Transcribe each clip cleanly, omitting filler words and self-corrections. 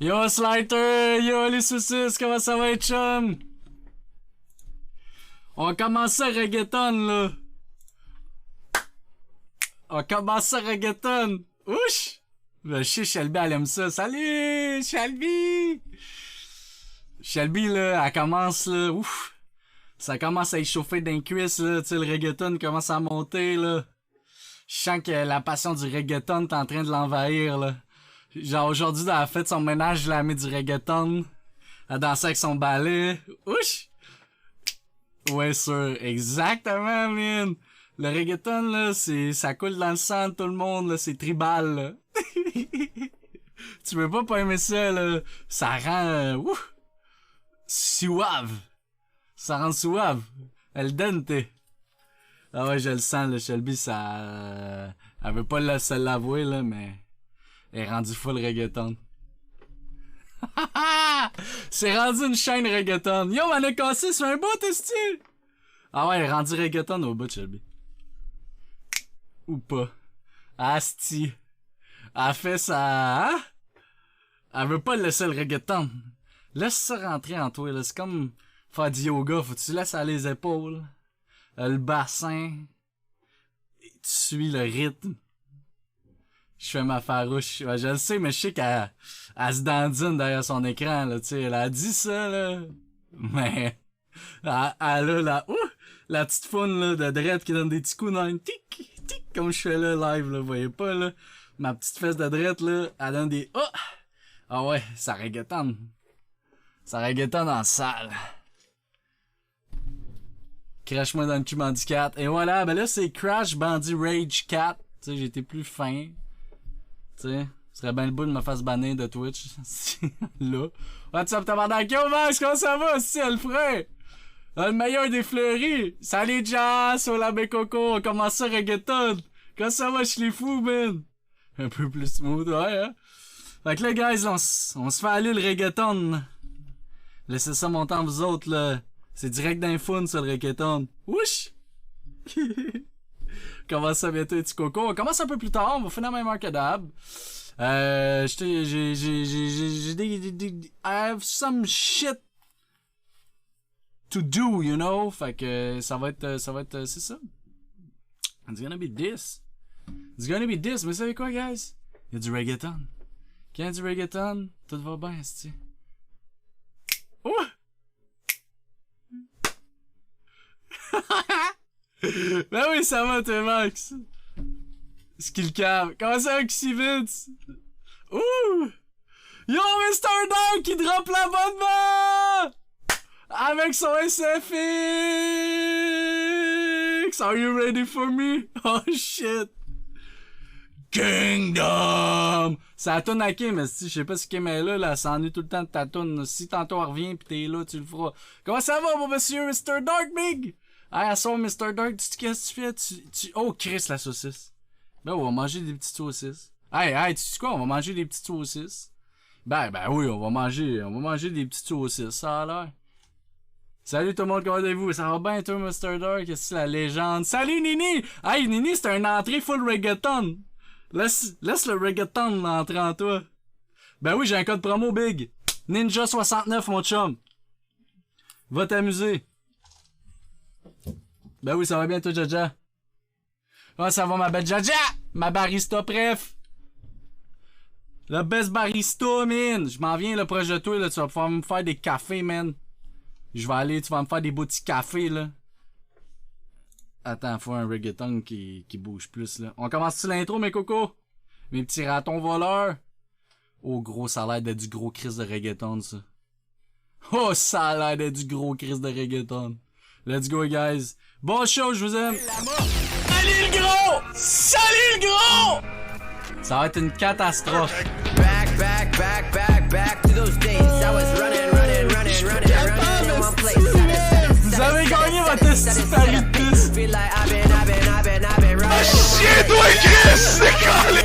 Yo Slider, yo les saucisses, comment ça va être chum? On va commencer reggaeton là. On commence reggaeton. Ouch! Je sais Shelby elle aime ça. Salut Shelby! Shelby là, elle commence là. Ouf! Ça commence à échauffer d'un cuisse là. Tu sais, le reggaeton commence à monter là. Je sens que la passion du reggaeton est en train de l'envahir là. Genre aujourd'hui, elle a fait son ménage, je l'ai mis du reggaeton. Elle dansait avec son balai. Ouch! Ouais, sûr. Exactement, man. Le reggaeton, là, ça coule dans le sang de tout le monde, là. C'est tribal, là. Tu peux pas aimer ça, là. Ça rend, suave. Ça rend suave. El dente. Ah ouais, je le sens, là. Shelby, ça, elle veut pas se l'avouer, là, mais elle est rendue full reggaeton. C'est rendu une chaîne reggaeton. Yo, on a cassé sur un bout, esti! Ah ouais, elle est rendue reggaeton au bout, Shelby. Ou pas. Asti. Elle fait ça, hein? Elle veut pas laisser le reggaeton. Laisse ça rentrer en toi, là. C'est comme faire du yoga. Faut que tu laisses aller les épaules. Le bassin. Et tu suis le rythme. Je fais ma farouche. Ouais, je le sais, mais je sais qu'elle se dandine derrière son écran, là, tu sais. Elle a dit ça, là. Mais, elle a la petite faune, là, de drette qui donne des petits coups dans une tic, tic, comme je fais là, live, là. Vous voyez pas, là. Ma petite fesse de drette, là, elle donne des, ah ouais, ça reggaetonne. Ça reggaetonne en salle. Crash-moi dans le cul, Bandit 4. Et voilà, ben là, c'est Crash Bandit Rage 4. Tu sais, j'ai été plus fin. Tu sais, ce serait bien le bout de me faire banner de Twitch. Là. What's up, tabarnak? Yo, Max, comment ça va? C'est le frère? Le meilleur des fleuris. Salut, Jazz, au labé coco. On commence ça, reggaeton. Comment ça va, je les fous, man? Un peu plus smooth, ouais, hein? Fait que là, guys, on se fait aller le reggaeton. Laissez ça monter en vous autres, là. C'est direct d'un fun, ça, le reggaeton. Ouch! Commence ça bientôt, petit coco. On commence un peu plus tard, on va finir la même heure que d'hab. J'ai des I have some shit to do, you know? Fait que ça va être, c'est ça. It's gonna be this. It's gonna be this. Mais vous savez quoi, guys? Il y a du reggaeton. Quand il y a du reggaeton, tout va bien, c'ti. Oh! Ben oui, ça va, t'es Max. Skill cam. Comment ça va, Kissy Vince? Ouh! Yo, Mr. Dark qui drop l'abonnement! Avec son SFX! Are you ready for me? Oh shit! Kingdom! Ça tourne à Kim, mais si je sais pas si Kim est là, elle s'ennuie tout le temps de ta tourne. Si tantôt elle revient pis t'es là, tu le feras. Comment ça va, mon monsieur Mr. Dark Big? Hey, à son Mr. Dark, qu'est-ce que tu fais? Oh, Chris, la saucisse. Ben, on va manger des petites saucisses. Hey, tu sais quoi? On va manger des petites saucisses. Ben oui, on va manger des petites saucisses, ça a l'air. Salut tout le monde, comment allez-vous? Ça va bien, toi, Mr. Dark? Qu'est-ce que c'est la légende? Salut, Nini! Hey, Nini, c'est une entrée full reggaeton. Laisse le reggaeton entrer en toi. Ben oui, j'ai un code promo big. Ninja69, mon chum. Va t'amuser. Ben oui, ça va bien, toi, Jaja. Comment ça va, ma belle Jaja? Ma barista, bref. Le best barista, man. Je m'en viens, là, proche de toi, là. Tu vas pouvoir me faire des cafés, man. Je vais aller, tu vas me faire des boutiques cafés, là. Attends, faut un reggaeton qui bouge plus, là. On commence-tu l'intro, mes cocos? Mes petits ratons voleurs? Oh, gros, ça a l'air d'être du gros crise de reggaeton, ça. Oh, ça a l'air d'être du gros crise de reggaeton. Let's go, guys. Bon show, je vous aime. Salut, le gros! Salut, le gros! Ça va être une catastrophe. Back to those days. I was running in one place. Vous avez gagné votre petite pari de piste. Ah, shit, toi, Chris! C'est calé!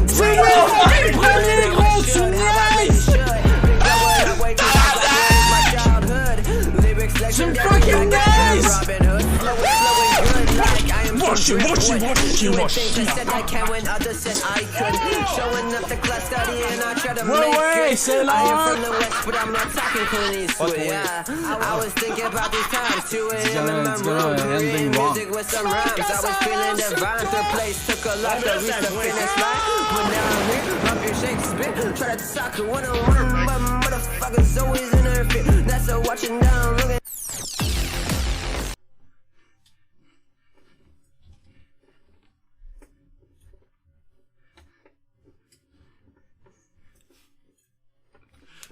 C'est moi, le premier, gros, tu niaises! Tu me fucking nice! Moi, je mochi, mochi, mochi, mochi. Ouais, c'est là. I was thinking about these times too, in my room doing music with some rhymes. I was feeling divine, the place took a lot to reach the finish line. But now I'm here, up your Shakespeare, try to talk to one-on-one, but motherfuckers always interfere. That's a watching down, looking.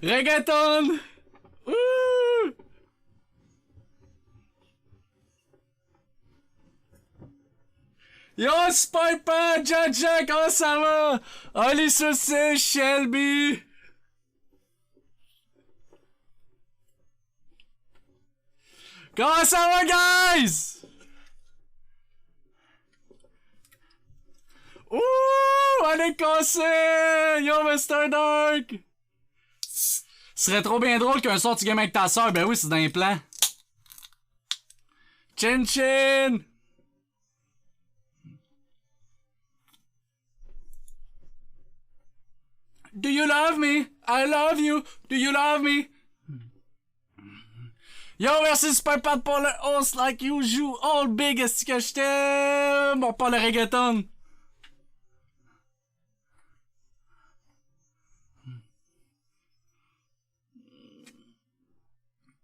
Reggaeton! Ouh! Yo, Spiper, Jaja, comment ça va? Oli Saucisse, Shelby! Comment ça va, guys? Ouh! On est cassé! Yo, Mr. Dark! Ce serait trop bien drôle qu'un soir tu games avec ta soeur. Ben oui, c'est dans les plans. Chin chin! Do you love me? I love you. Do you love me? Yo, merci Super Pat pour le host like usual. All big, est-ce que je t'aime? Bon, pas le reggaeton.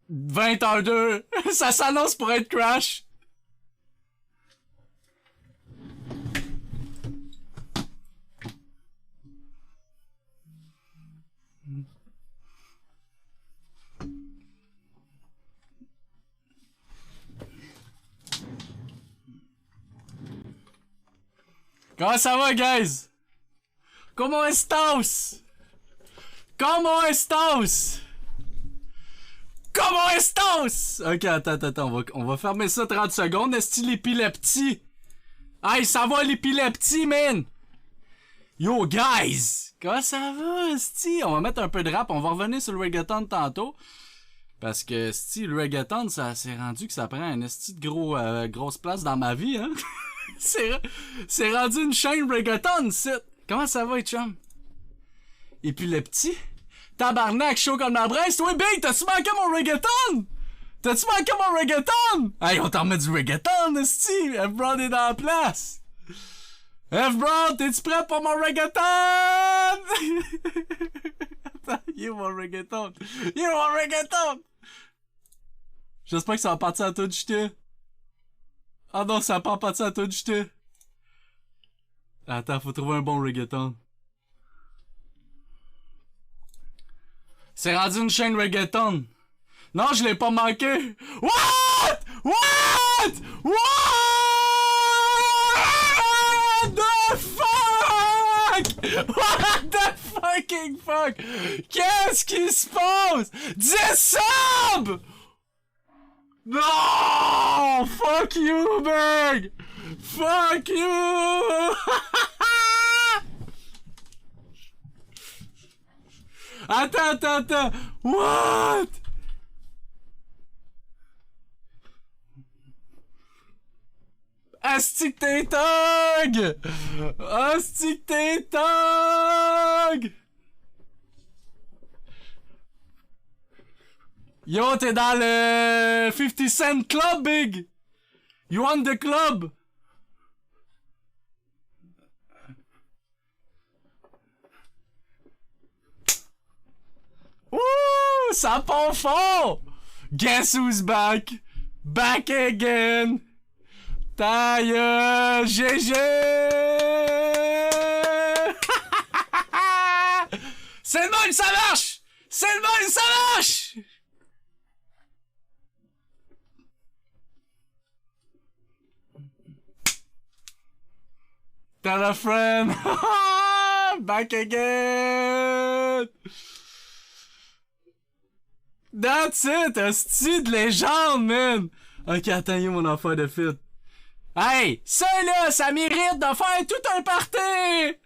« 20h02, ça s'annonce pour être Crash. Comment ça va, guys? Comment estás? Comment estás? Comment estás? Ok, attends, on va fermer ça 30 secondes. Est-ce que l'épilepsie? Hey, ça va l'épilepsie, man? Yo, guys! Comment ça va, esti? On va mettre un peu de rap, on va revenir sur le reggaeton tantôt. Parce que, esti, le reggaeton, ça s'est rendu que ça prend un esti de grosse place dans ma vie, hein? c'est rendu une chaîne reggaeton, c'est. Comment ça va, chum? Épilepsie? Tabarnak, chaud comme la braise. Toi, Big, t'as-tu manqué mon reggaeton? T'as-tu manqué mon reggaeton? Hey, on t'en remet du reggaeton, esti. F-Brown est dans la place. F-Brown, t'es-tu prêt pour mon reggaeton? Attends, il est mon reggaeton. Il est mon reggaeton. J'espère que ça va partir à tout jeter. Ah non, ça va pas partir à tout jeter. Attends, faut trouver un bon reggaeton. C'est rendu une chaîne reggaeton. Non, je l'ai pas manqué. What? What? What the fuck? What the fucking fuck? Qu'est-ce qui se passe? 10 subs! Non! Fuck you, Big! Fuck you! Attends. What? Asti que t'es thug! Asti que t'es thug! Yo, t'es dans le 50 Cent Club, Big! You want the club? Ouh, ça part fort! Guess who's back? Back again! Taille, GG! C'est le même, ça marche! C'est le même, ça marche! Tell a friend! Back again! That's it! Un style de légende, man! Ok, attends, y'a mon affaire de fit. Hey! Ça là, ça mérite de faire tout un party!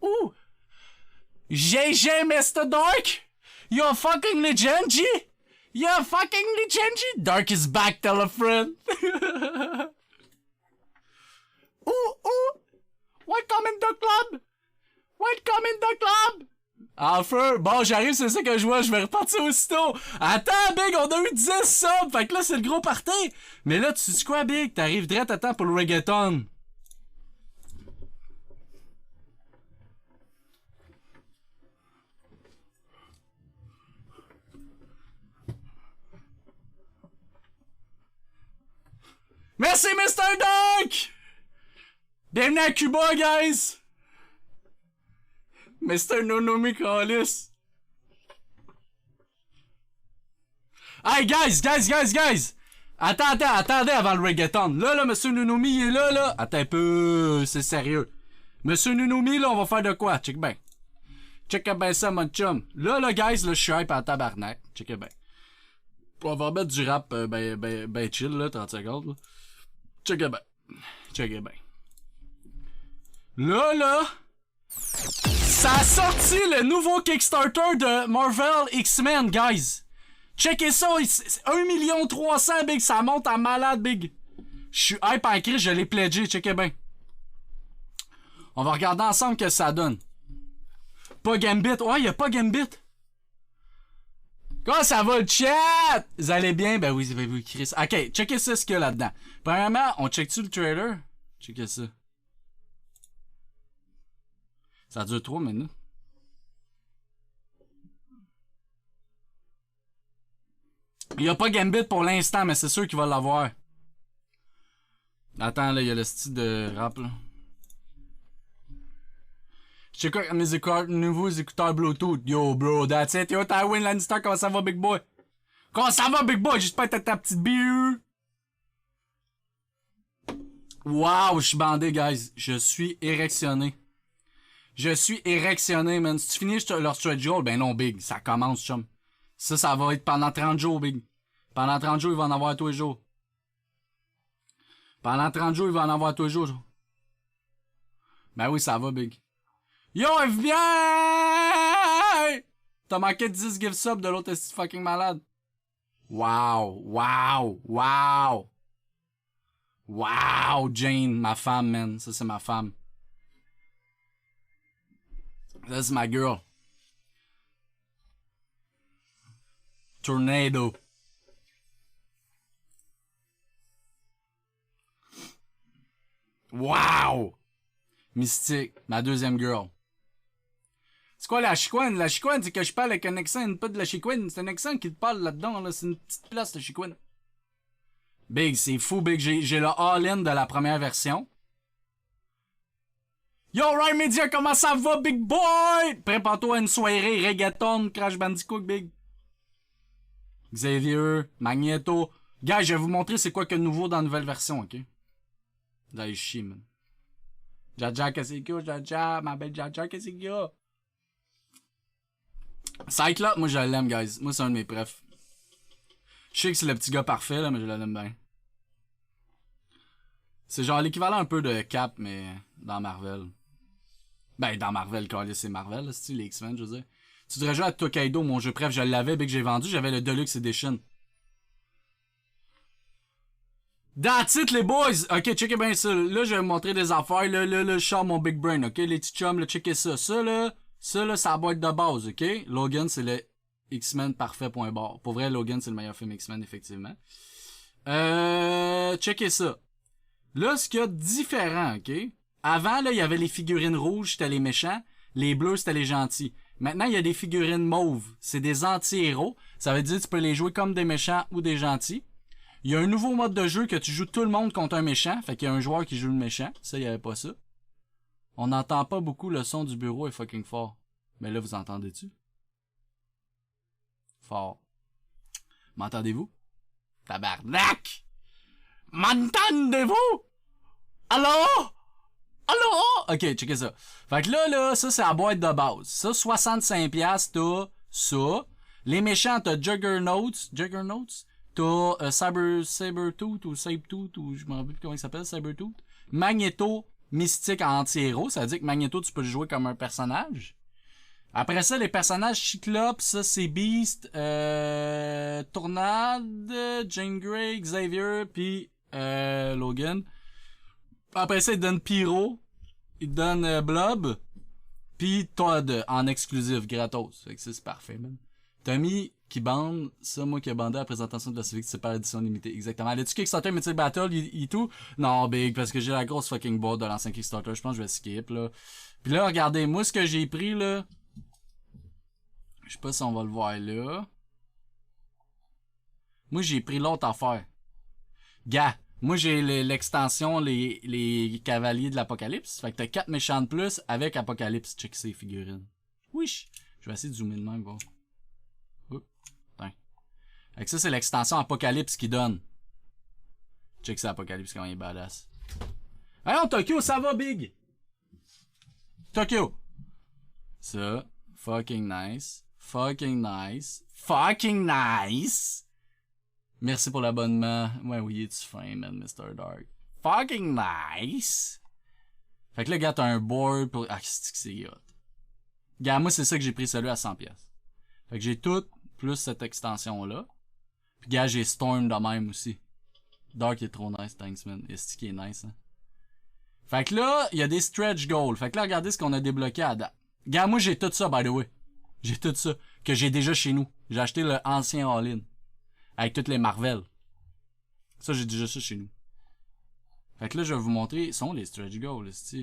Ouh! GG, Mr. Dark! You're a fucking legend, G! Yeah, fuckingly changing. Dark is back, tell a friend. Ooh. Welcome in the club. Welcome in the club. Enfin, bon, j'arrive, c'est ça que je vois, je vais repartir aussitôt. Attends, Big, on a eu 10 subs, fait que là, c'est le gros party. Mais là, tu sais quoi, Big? T'arrives direct à temps pour le reggaeton. Merci, Mr. Dunk! Bienvenue à Cuba, guys! Mr. Nonomi Callis. Hey, guys! Attendez avant le reggaeton. Là, Monsieur Nonomi, il est là. Attends un peu, c'est sérieux. Monsieur Nonomi, là, on va faire de quoi? Check bien. Check bien ça, mon chum. Là, guys, là, je suis hype en tabarnak. Check bien. On va mettre du rap ben chill, là, 30 secondes, là. Check bien. Là, ça a sorti le nouveau Kickstarter de Marvel X-Men, guys. Checkez ça, 1,3 million, Big, ça monte en malade, Big. Je suis hype en crise, je l'ai pledgé, checkez bien. On va regarder ensemble ce que ça donne. Pas Gambit, ouais, y'a pas Gambit. Comment ça va le chat? Vous allez bien? Ben oui, Chris. Ok, checkez ça ce qu'il y a là-dedans. Premièrement, on check-tu le trailer? Checkez ça. Ça dure 3 minutes. Il n'y a pas Gambit pour l'instant, mais c'est sûr qu'il va l'avoir. Attends, là, il y a le style de rap, là. Check out mes nouveaux écouteurs Bluetooth. Yo, bro, that's it. Yo, Tywin Lannister, comment ça va, big boy? Comment ça va, big boy? J'espère que t'as ta petite bière. Wow, je suis bandé, guys. Je suis érectionné. Man. Si tu finis leur stretch goal, ben non, big. Ça commence, chum. Ça va être pendant 30 jours, big. Pendant 30 jours, il va en avoir tous les jours. Ben oui, ça va, big. Yo, FBI! T'as manqué 10 give sub de l'autre esti fucking malade. Wow, Jane, ma femme, man. Ça, c'est ma femme. That's my girl. Tornado. Wow! Mystique, ma deuxième girl. C'est quoi la chicoine? La chicoine, c'est que je parle avec un accent, pas de la chicoine. C'est un accent qui te parle là-dedans, là. C'est une petite place, la chicoine. Big, c'est fou, Big. J'ai le all-in de la première version. Yo, Ryan Media, comment ça va, Big Boy? Prépare-toi à une soirée reggaeton, Crash Bandicoot, Big. Xavier, Magneto. Gars, je vais vous montrer c'est quoi que de nouveau dans la nouvelle version, ok? Là, je chie, man. Jaja, qu'est-ce qu'il y a? Jaja, ma belle Jaja, qu'est-ce qu'il y a? Cyclope, moi je l'aime, guys. Moi c'est un de mes prefs. Je sais que c'est le petit gars parfait, là, mais je l'aime bien. C'est genre l'équivalent un peu de Cap, mais dans Marvel. Ben, dans Marvel, quand c'est Marvel, là, c'est les X-Men, je veux dire. Tu devrais jouer à Tokaido, mon jeu préf, je l'avais, que j'ai vendu, j'avais le Deluxe Edition. That's it, les boys! Ok, checkez bien ça. Là, je vais vous montrer des affaires. Là, je sors mon big brain, ok? Les petits chums, là, checkez ça. Ça, là, c'est la boîte de base, ok? Logan, c'est le X-Men parfait, point barre. Pour vrai, Logan, c'est le meilleur film X-Men, effectivement. Checkez ça. Là, ce qu'il y a de différent, ok? Avant, là, il y avait les figurines rouges, c'était les méchants. Les bleus, c'était les gentils. Maintenant, il y a des figurines mauves. C'est des anti-héros. Ça veut dire que tu peux les jouer comme des méchants ou des gentils. Il y a un nouveau mode de jeu que tu joues tout le monde contre un méchant. Fait qu'il y a un joueur qui joue le méchant. Ça, il n'y avait pas ça. On n'entend pas beaucoup, le son du bureau est fucking fort. Mais là, vous entendez-tu? Fort. M'entendez-vous? Tabarnak! M'entendez-vous? Allô? Ok, checkez ça. Fait que là, ça, c'est la boîte de base. Ça, 65$, t'as ça. Les méchants, t'as Juggernauts. T'as Sabertooth ou Sabetooth, ou je me rappelle plus comment il s'appelle, Sabertooth. Magneto, mystique anti-héros. Ça veut dire que Magneto, tu peux le jouer comme un personnage. Après ça, les personnages Cyclope, ça c'est Beast, Tornade, Jean Grey, Xavier, puis Logan. Après ça, ils donnent Pyro, ils donnent Blob, puis Todd en exclusif, gratos. Fait que ça, c'est parfait, man. Tommy qui bande, ça, moi qui ai bandé à la présentation de la Civic, c'est par édition limitée. Exactement. Allais-tu Kickstarter Mythic Battle et tout? Non, big, parce que j'ai la grosse fucking boîte de l'ancien Kickstarter. Je pense que je vais skip, là. Puis là, regardez, moi, ce que j'ai pris, là. Je sais pas si on va le voir là. Moi, j'ai pris l'autre affaire. Gars, moi, j'ai l'extension, les Cavaliers de l'Apocalypse. Fait que t'as 4 méchants de plus avec Apocalypse. Check ces figurines. Oui, je vais essayer de zoomer de même, voir. Fait que ça, c'est l'extension Apocalypse qui donne. Check ça, Apocalypse, comment il est badass. Allons, Tokyo, ça va, big! Tokyo! Ça, fucking nice. Fucking nice. Fucking nice! Merci pour l'abonnement. Ouais, oui, es-tu fin, man, Mr. Dark. Fucking nice! Fait que là, gars, t'as un board pour... Ah, c'est hot. Gars, moi, c'est ça que j'ai pris celui à 100$. Fait que j'ai tout, plus cette extension-là. Puis gars, j'ai Storm de même aussi. Dark est trop nice, thanks man. Est-ce qui est nice, hein? Fait que là, il y a des stretch goals. Fait que là, regardez ce qu'on a débloqué à date. Gars, moi j'ai tout ça, by the way. J'ai tout ça. Que j'ai déjà chez nous. J'ai acheté le ancien All-In. Avec toutes les Marvel. Ça, j'ai déjà ça chez nous. Fait que là, je vais vous montrer. Sont les stretch goals, est-ce.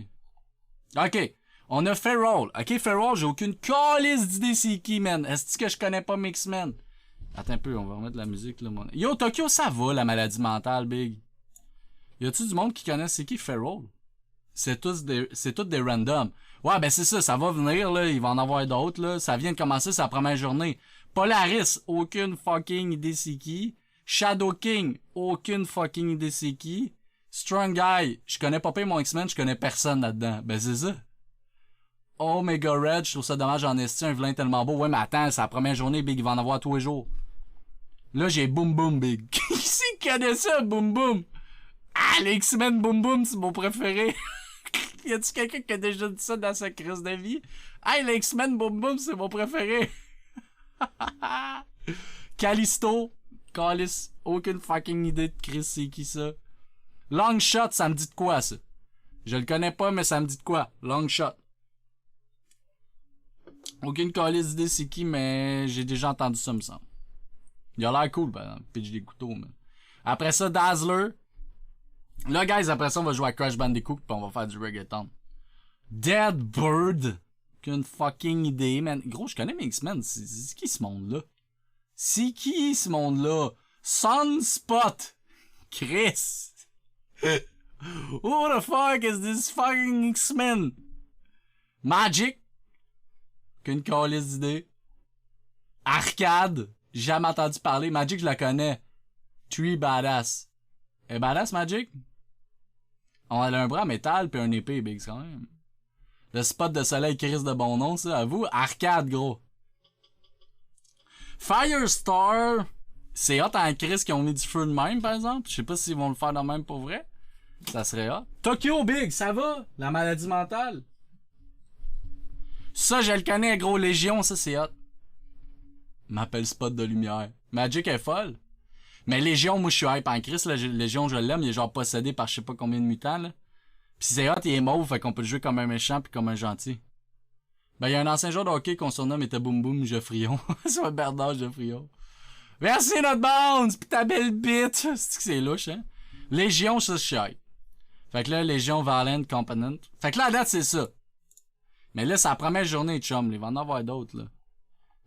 Ok. On a Feral. Ok, Feral, j'ai aucune calice d'idée c'est qui, man. Est-ce que je connais pas Mix-Men? Attends un peu, on va remettre la musique, là, mon... Yo, Tokyo, ça va, la maladie mentale, big. Y a-tu du monde qui connaît c'est qui Feral? C'est tous des randoms. Ouais, ben c'est ça, ça va venir, là, il va en avoir d'autres, là. Ça vient de commencer sa première journée. Polaris, aucune fucking idée c'est qui. Shadow King, aucune fucking idée c'est qui. Strong Guy, je connais pas mon X-Men, je connais personne là-dedans. Ben c'est ça. Omega Red, je trouve ça dommage, j'en ai un vilain tellement beau. Ouais, mais attends, c'est la première journée, big, il va en avoir tous les jours. Là, j'ai Boom Boom, big. Qui c'est qui connaît ça, Boom Boom? Ah, les X-Men Boom Boom, c'est mon préféré. Y a-tu quelqu'un qui a déjà dit ça dans sa crise de vie? Hey, les X-Men Boom Boom, c'est mon préféré. Callisto, Callis, aucune fucking idée de Chris, c'est qui ça? Long Shot, ça me dit de quoi, ça? Je le connais pas, mais ça me dit de quoi? Long Shot. Aucune calice d'idée c'est qui, mais j'ai déjà entendu ça, me semble. Il a l'air cool, par exemple. Pitch des couteaux, man. Après ça, Dazzler. Là, guys, après ça, on va jouer à Crash Bandicoot, pis on va faire du reggaeton. Dead Bird. Aucune fucking idée, man. Gros, je connais mes X-Men. C'est qui ce monde-là? C'est qui ce monde-là? Sunspot. Chris. Who the fuck is this fucking X-Men? Magic. Qu'une calice d'idée. Arcade. Jamais entendu parler. Magic, je la connais. Tree Badass. Elle est badass, Magic? On a un bras en métal pis un épée, big, quand même. Le spot de soleil Chris de bon nom, ça, à vous. Arcade, gros. Firestar. C'est hot en Chris qui ont mis du feu de même, par exemple. Je sais pas s'ils vont le faire de même pour vrai. Ça serait hot. Tokyo, big, ça va? La maladie mentale. Ça, je le connais, gros. Légion, ça, c'est hot. M'appelle Spot de lumière. Magic est folle. Mais Légion, moi, je suis hype en Chris, là. Légion, je l'aime. Il est genre possédé par je sais pas combien de mutants, là. Pis c'est hot, il est mauve, fait qu'on peut le jouer comme un méchant pis comme un gentil. Ben, il y a un ancien joueur de hockey qu'on surnomme était Boom Boom Geoffrion. C'est un Bernard Geoffrion. Merci, notre bounce! Pis ta belle bite! C'est que c'est louche, hein? Légion, ça, je suis hype. Fait que là, Légion Valent Component. Fait que là, à date, c'est ça. Mais là, c'est la première journée, chum. Il va en avoir d'autres, là.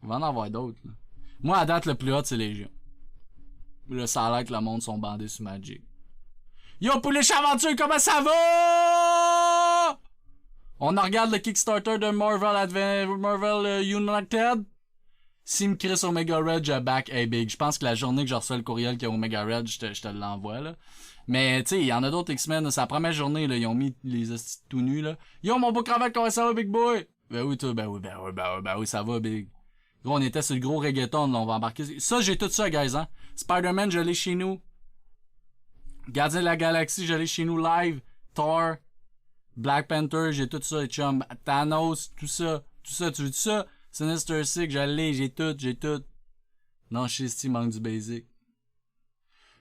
Il va en avoir d'autres, là. Moi, à date, le plus hot, c'est Légion. Là, ça a l'air que le monde sont bandés sur Magic. Yo, Pouliche Aventure, comment ça va? On regarde le Kickstarter de Marvel United. S'il me crée sur Omega Red, je back hey big. Je pense que la journée que je reçois le courriel qui est Omega Red, je te l'envoie, là. Mais, tu sais, il y en a d'autres X-Men, c'est la première journée, là, ils ont mis les hosties tout nus, là. Yo, mon beau cravate, comment ça va, big boy? Ben oui, toi, ben oui, ça va, big. Gros, on était sur le gros reggaeton, là, on va embarquer. Ça, j'ai tout ça, guys, hein. Spider-Man, je l'ai chez nous. Gardien de la Galaxie, je l'ai chez nous live. Thor. Black Panther, j'ai tout ça, chum. Thanos, tout ça. Tu veux tout ça? Sinister Six, je l'ai, j'ai tout. Non, je sais si il manque du basic.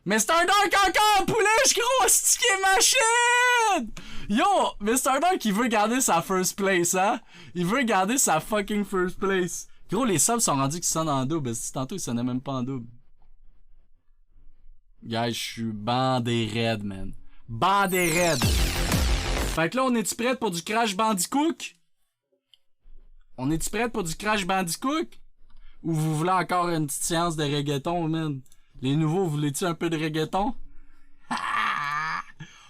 Mr. Dark encore, pouliche, gros, c'est qui est machine! Yo, Mr. Dark, il veut garder sa first place, hein? Il veut garder sa fucking first place. Gros, les subs sont rendus qu'ils sonnent en double. Tantôt, ils sonnaient même pas en double. Guys, je suis bandé raide, man. Bandé raide. Fait que là, on est-tu prêt pour du Crash Bandicoot? On est-tu prêt pour du Crash Bandicoot? Ou vous voulez encore une petite séance de reggaeton, man? Les nouveaux, voulez-tu un peu de reggaeton?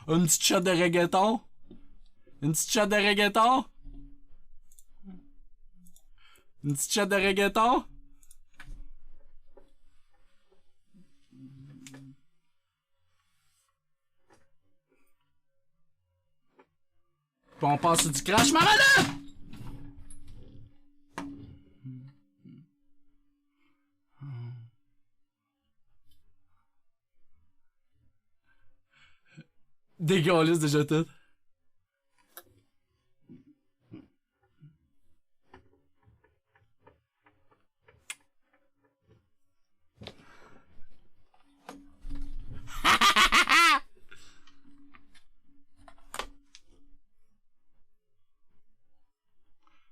Une petite shot de reggaeton? Une petite shot de reggaeton? Une petite shot de reggaeton? Puis on passe sur du Crash Maradona! Dégueulasse déjà tout.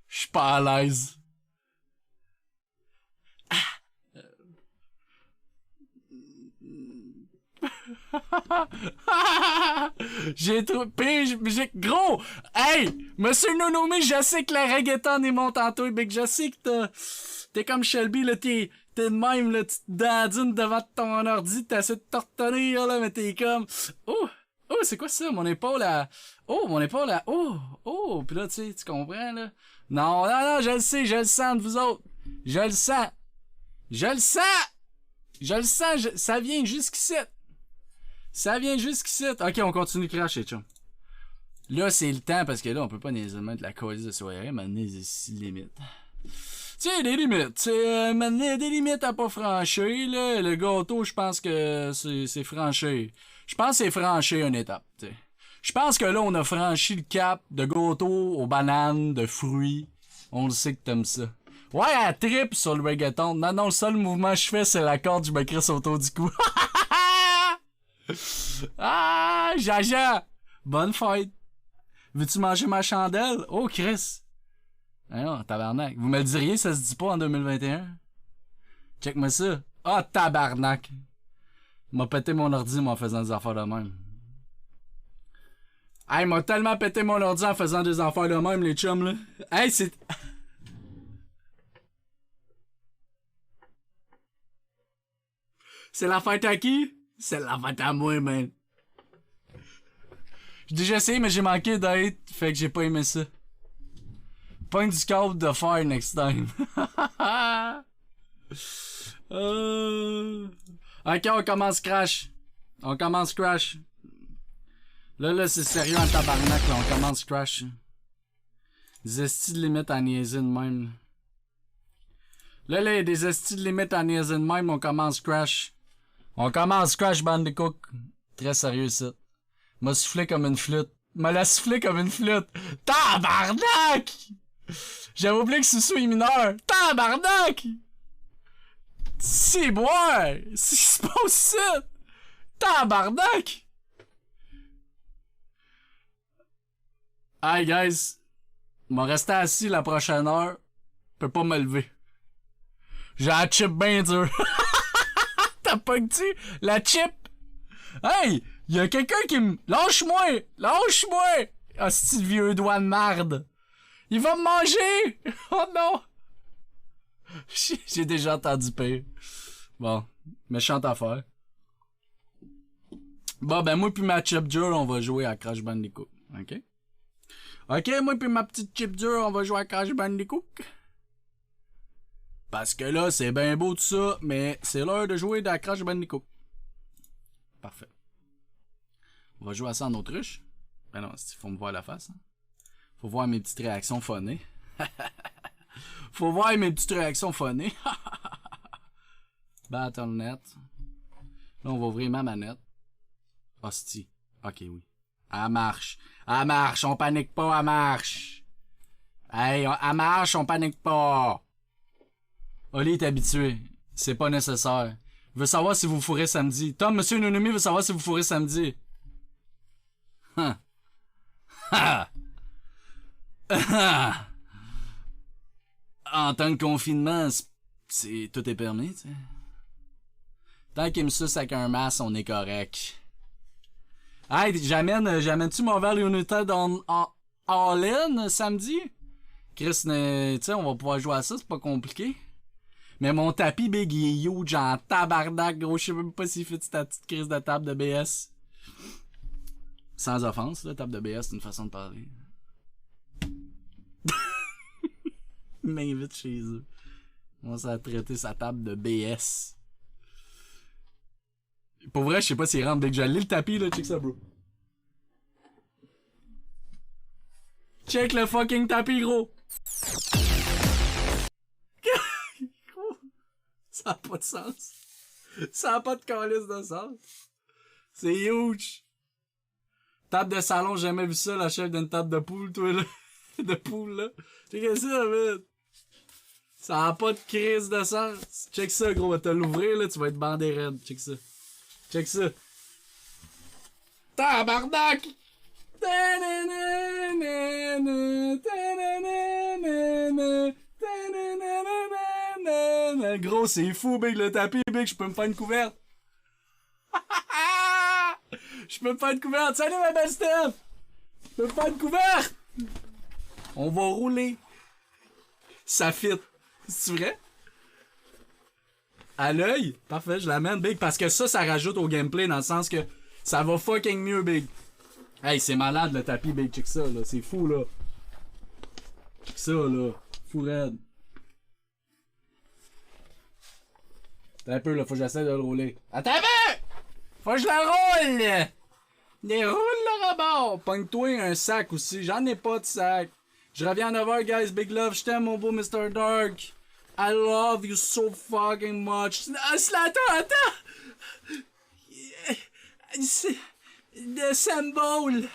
Je suis pas à l'aise. J'ai trop pige, gros! Hey! Monsieur Nonomi, je sais que la reggaeton est mon tantôt, mais je sais que t'es comme Shelby, là, t'es de même, là, tu te dandines devant ton ordi, t'essaies de t'ortonner, là, mais t'es comme, oh! Oh, c'est quoi ça? Mon épaule à, oh, mon épaule à, oh! Pis là, tu comprends, là? Non, je le sais, je le sens de vous autres. Je le sens. Ça vient jusqu'ici. Ça vient jusqu'ici. Ok, on continue de cracher, chum. Là, c'est le temps, parce que là, on peut pas nécessairement de la cause de soirée, maintenant, il y a des limites. Tu sais, des limites. C'est maintenant, des limites à pas franchir, là. Le gâteau, je pense que c'est franchi. Je pense que c'est franchi une étape, tu sais. Je pense que là, on a franchi le cap de gâteau aux bananes, de fruits. On le sait que t'aimes ça. Ouais, elle tripe sur le reggaeton. Non, le seul mouvement que je fais, c'est la corde, je me crisse autour du cou. Ah, Jaja! Bonne fête! Veux-tu manger ma chandelle? Oh, Chris! Ah non, tabarnak. Vous me le diriez, ça se dit pas en 2021? Check-moi ça. Ah, tabarnak! M'a pété mon ordi, moi, en faisant des affaires de même. Hey, m'a tellement pété mon ordi en faisant des affaires de même, les chums, là. Hey, c'est... C'est la fête à qui? C'est la fête à moi, man. J'ai déjà essayé, mais j'ai manqué d'être, fait que j'ai pas aimé ça. Point du câble de faire next time. Ok, on commence Crash. Là, c'est sérieux en tabarnak, là. On commence Crash. Des estis de limite à niaiser de même. Là, il y a des estis de limite à niaiser de même, on commence Crash. On commence Crash Bandicoot. Très sérieux, ça. M'a soufflé comme une flûte. M'a la soufflé comme une flûte. Tabarnak! J'avais oublié que Soussou est mineur. Tabarnak! C'est boire! C'est ce qui se passe ici! Tabarnak! Hey, guys. M'a resté assis la prochaine heure. Peux pas me lever. J'ai la chip bien dure. T'as pas que tu la chip? Hey! Y'a quelqu'un qui me... Lâche-moi! Hostie de vieux doigt de marde! Il va me manger! Oh non! J'ai déjà entendu pire. Bon, méchante affaire. Bon, ben moi pis ma chip dure, on va jouer à Crash Bandicoot. Ok? Ok, moi pis ma petite chip dure, on va jouer à Crash Bandicoot. Parce que là, c'est bien beau tout ça, mais c'est l'heure de jouer à Crash Bandicoot. Parfait. On va jouer à ça en autruche. Ben non, il faut me voir la face. Hein. Faut voir mes petites réactions phonées. Faut voir mes petites réactions phonées. Battle.net. Là, on va ouvrir ma manette. Hostie. Ok, oui. Elle marche. On panique pas, elle marche. Hey, elle marche, on panique pas. Oli est habitué. C'est pas nécessaire. Il veut savoir si vous fourrez samedi. Tom, Monsieur Nonumi veut savoir si vous fourrez samedi. Ha. Ha. Ha. En temps de confinement, tout est permis, tu sais. Tant qu'il me suce avec un masque, on est correct. Hey, j'amène-tu mon verre United en all-in samedi? Chris, tu sais, on va pouvoir jouer à ça, c'est pas compliqué. Mais mon tapis big, il est huge en tabarnak, gros. Je sais même pas s'il fait ta petite crise de table de BS. Sans offense, là, table de BS, c'est une façon de parler. Il m'invite chez eux. On s'est traité sa table de BS. Pour vrai, je sais pas s'il rentre dès que j'allais le tapis, là. Check ça, bro. Check le fucking tapis, gros. Ça a pas de sens. Ça a pas de calice de sens. C'est huge. Table de salon, j'ai jamais vu ça, la chef d'une table de poule, toi, là. De poule, là. Check ça, man. Ça a pas de crise de sens. Check ça, gros. Va te l'ouvrir, là, tu vas être bandé raide. Check ça. Check ça. Tabarnak! Gros, c'est fou, big, le tapis, big, je peux me faire une couverte. Je peux me faire une couverte. Salut, ma belle Steph! Je peux me faire une couverte! On va rouler. Ça fit. C'est vrai? À l'œil? Parfait, je l'amène, big, parce que ça rajoute au gameplay dans le sens que ça va fucking mieux, big. Hey, c'est malade le tapis, big, check ça, là. C'est fou, là. Check ça, là. Fou raide. Attends un peu, là, faut que j'essaie de le rouler. Attends un peu! Faut que je le roule! Déroule le rebord! Pogne-toi un sac aussi, j'en ai pas de sac. Je reviens à 9h, guys. Big love, je t'aime, mon beau Mr. Dark. I love you so fucking much. Attends! C'est... The symbol.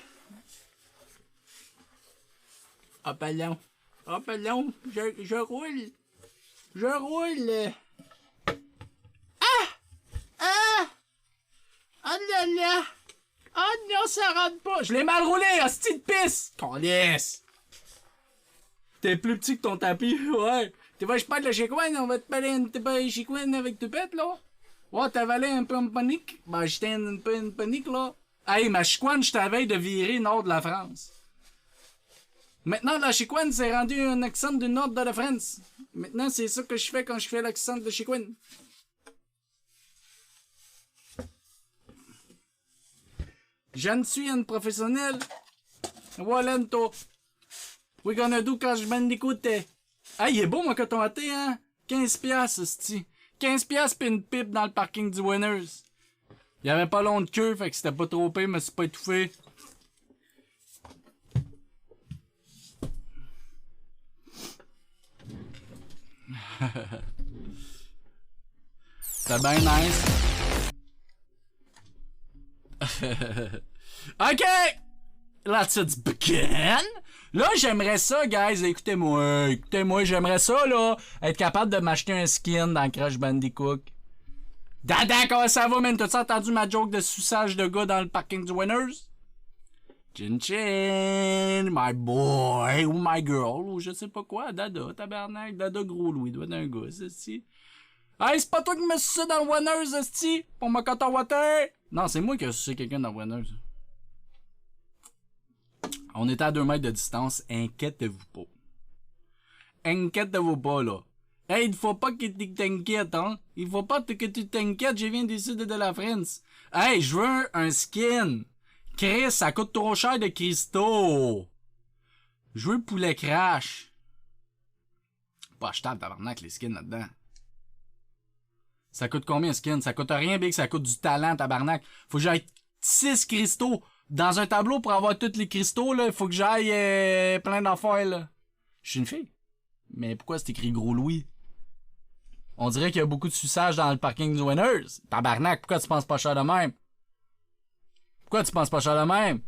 Hop, allons, je roule. Je roule. Ah là là. Ah non, ça rentre pas. Je l'ai mal roulé, hostie de pisse. Calisse. T'es plus petit que ton tapis, ouais. Tu vas, je parle de Chicoine, on va te parler un petit peu Chicoine avec Toupette, là. Ouais, t'as avalé un peu en panique. Ben, j'étais un peu en panique, là. Hey, ma Chicoine, je t'avais de virer nord de la France. Maintenant, la Chicoine, c'est rendu un accent du nord de la France. Maintenant, c'est ça que je fais quand je fais l'accent de Chicoine. Je ne suis un professionnel. Voilà, toi. We gonna do quand je bandicoot. Ah, il est beau, mon coton à thé, hein? 15 piastres, c'ti. 15 piastres pis une pipe dans le parking du Winners. Il y avait pas long de queue, fait que c'était pas trop pire, mais c'est pas étouffé. C'est bien nice. OK! Let's begin! Là, j'aimerais ça, guys. Écoutez-moi, j'aimerais ça, là, être capable de m'acheter un skin dans Crash Bandicoot. Dada, comment ça va, man? T'as-tu entendu ma joke de suçage de gars dans le parking du Winners? Chin chin, my boy, ou my girl, ou je sais pas quoi, Dada, tabarnak, Dada gros Louis, doit être un gars, c'est-ci. Hey, c'est pas toi qui me sucé dans le Winners, esti, pour ma coton water! Non, c'est moi qui ai sucé quelqu'un dans le Winners. On était à 2 mètres de distance, inquiétez-vous pas. Inquiétez-vous pas, là. Hey, il faut pas que tu t'inquiètes, hein. Il faut pas que tu t'inquiètes, je viens du sud de la France. Hey, je veux un skin. Chris, ça coûte trop cher de cristaux. Je veux le poulet crash. Pas achetable, tabarnak, les skins là-dedans. Ça coûte combien, skin? Ça coûte rien, big, ça coûte du talent, tabarnak. Faut que j'aille 6 cristaux. Dans un tableau, pour avoir tous les cristaux, là, il faut que j'aille plein d'affaires, là. Je suis une fille. Mais pourquoi c'est écrit Gros Louis? On dirait qu'il y a beaucoup de suçage dans le parking du Winners. Tabarnak, pourquoi tu penses pas cher de même? Pourquoi tu penses pas cher de même?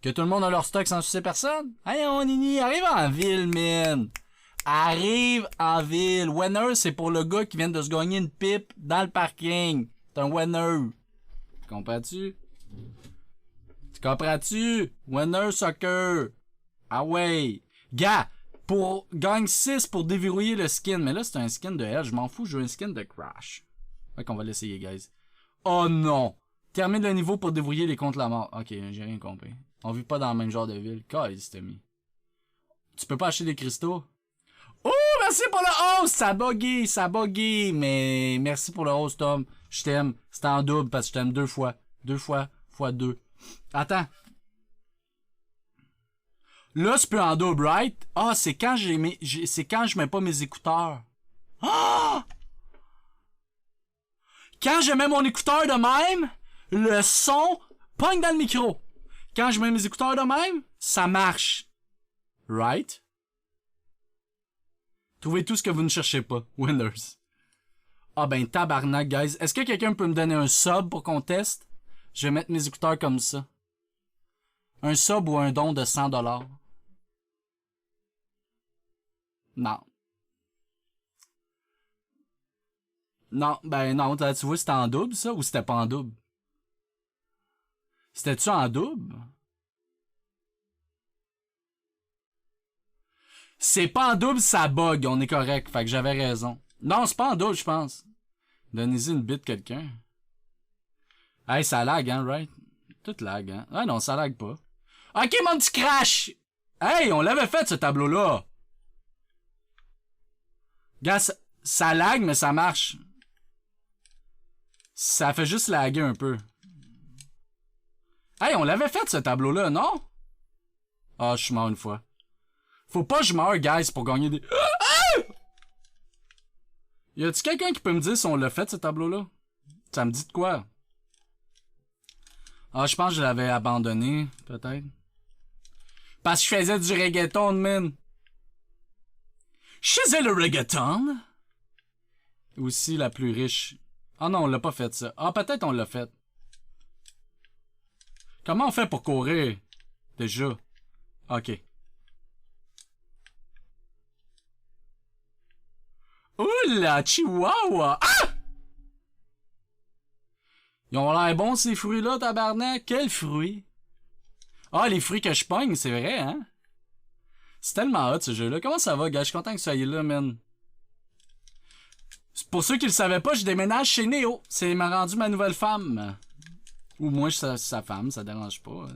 Que tout le monde a leur stock sans sucer personne? Hey, on nini, arrive en ville, man. arrive en ville. Winner, c'est pour le gars qui vient de se gagner une pipe dans le parking. C'est un winner. Comprends-tu? Tu comprends-tu? Winner soccer. Ah ouais. Gars, gagne 6 pour déverrouiller le skin. Mais là, c'est un skin de L. Je m'en fous, je veux un skin de Crash. Fait qu'on va l'essayer, guys. Oh non! Termine le niveau pour déverrouiller les comptes la mort. Ok, j'ai rien compris. On vit pas dans le même genre de ville. Qu'est-ce que t'as mis? Tu peux pas acheter des cristaux? Oh, merci pour le host! Ça buggy, mais merci pour le host, Tom. Je t'aime. C'est en double parce que je t'aime 2 fois. 2 fois, fois 2. Attends. Là, c'est plus en double, right? Ah, c'est quand c'est quand je mets pas mes écouteurs. Ah! Quand je mets mon écouteur de même, le son pogne dans le micro. Quand je mets mes écouteurs de même, ça marche. Right? Trouvez tout ce que vous ne cherchez pas. Winners. Ah ben tabarnak, guys. Est-ce que quelqu'un peut me donner un sub pour qu'on teste? Je vais mettre mes écouteurs comme ça. Un sub ou un don de 100$. Non. Non, ben non, tu vois, c'était en double, ça, ou c'était pas en double? C'était-tu en double? C'est pas en double, ça bug, on est correct, fait que j'avais raison. Non, c'est pas en double, je pense. Donnez-y une bite quelqu'un. Hey, ça lag, hein, right? Tout lag, hein? Ah non, ça lag pas. Ok, mon petit crash! Hey, on l'avait fait, ce tableau-là! Gars, ça lag, mais ça marche. Ça fait juste laguer un peu. Hey, on l'avait fait, ce tableau-là, non? Ah, je suis mort une fois. Faut pas que je meure, guys, pour gagner des... Ah! Y a-tu quelqu'un qui peut me dire si on l'a fait, ce tableau-là? Ça me dit de quoi? Ah, je pense que je l'avais abandonné, peut-être. Parce que je faisais du reggaeton, man. Je faisais le reggaeton. Aussi la plus riche. Ah non, on l'a pas fait, ça. Ah, peut-être on l'a fait. Comment on fait pour courir? Déjà. Ok. Oula, chihuahua! Ah! Ils ont l'air bons, ces fruits-là, tabarnak. Quels fruits? Ah, les fruits que je pogne, c'est vrai, hein? C'est tellement hot, ce jeu-là. Comment ça va, gars? Je suis content que ça y est là, man. Pour ceux qui le savaient pas, je déménage chez Néo. C'est m'a rendu ma nouvelle femme. Ou moi, je suis sa femme, ça dérange pas.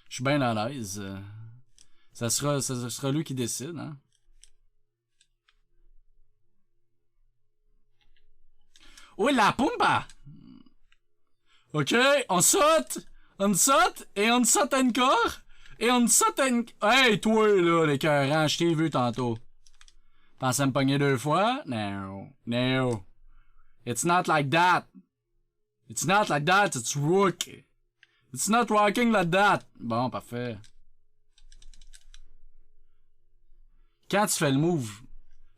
Je suis bien à l'aise. Ça sera lui qui décide, hein? Oh, la pumba! Ok, on saute et on saute encore, et on saute Hey, toi, là, l'écœurant, je t'ai vu tantôt. Pensais me pogner 2 fois? No. No. It's not like that. It's not like that, it's rook. It's not rocking like that. Bon, parfait. Quand tu fais le move?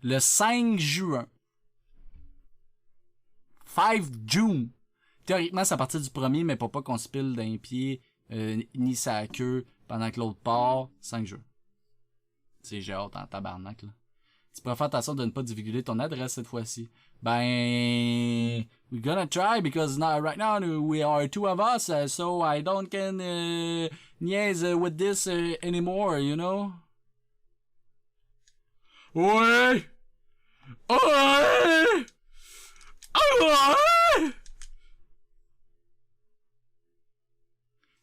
Le 5 juin. 5 June. Théoriquement, c'est à partir du 1er, mais pour pas qu'on se pile d'un pied, ni sa queue, pendant que l'autre part, 5 jours. C'est j'ai hâte en tabarnak, là. Tu pourrais faire attention de ne pas divulguer ton adresse cette fois-ci. Ben, we're gonna try because now, right now we are 2 of us, so I don't can niaise with this anymore, you know? Ouais! Ouais! Ouais!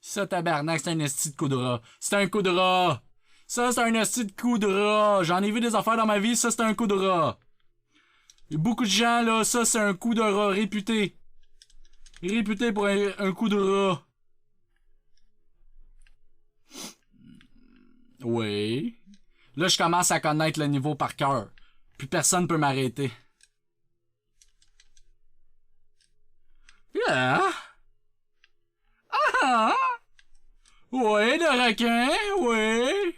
Ça, tabarnak, c'est un esti de coup de rat. C'est un coup de rat! Ça, c'est un esti de coup de rat! J'en ai vu des affaires dans ma vie, ça, c'est un coup de rat! Il y a beaucoup de gens, là, ça, c'est un coup de rat réputé. Réputé pour un coup de rat. Oui. Là, je commence à connaître le niveau par cœur. Plus personne peut m'arrêter. Yeah. Ah! Ouais, le requin, ouais.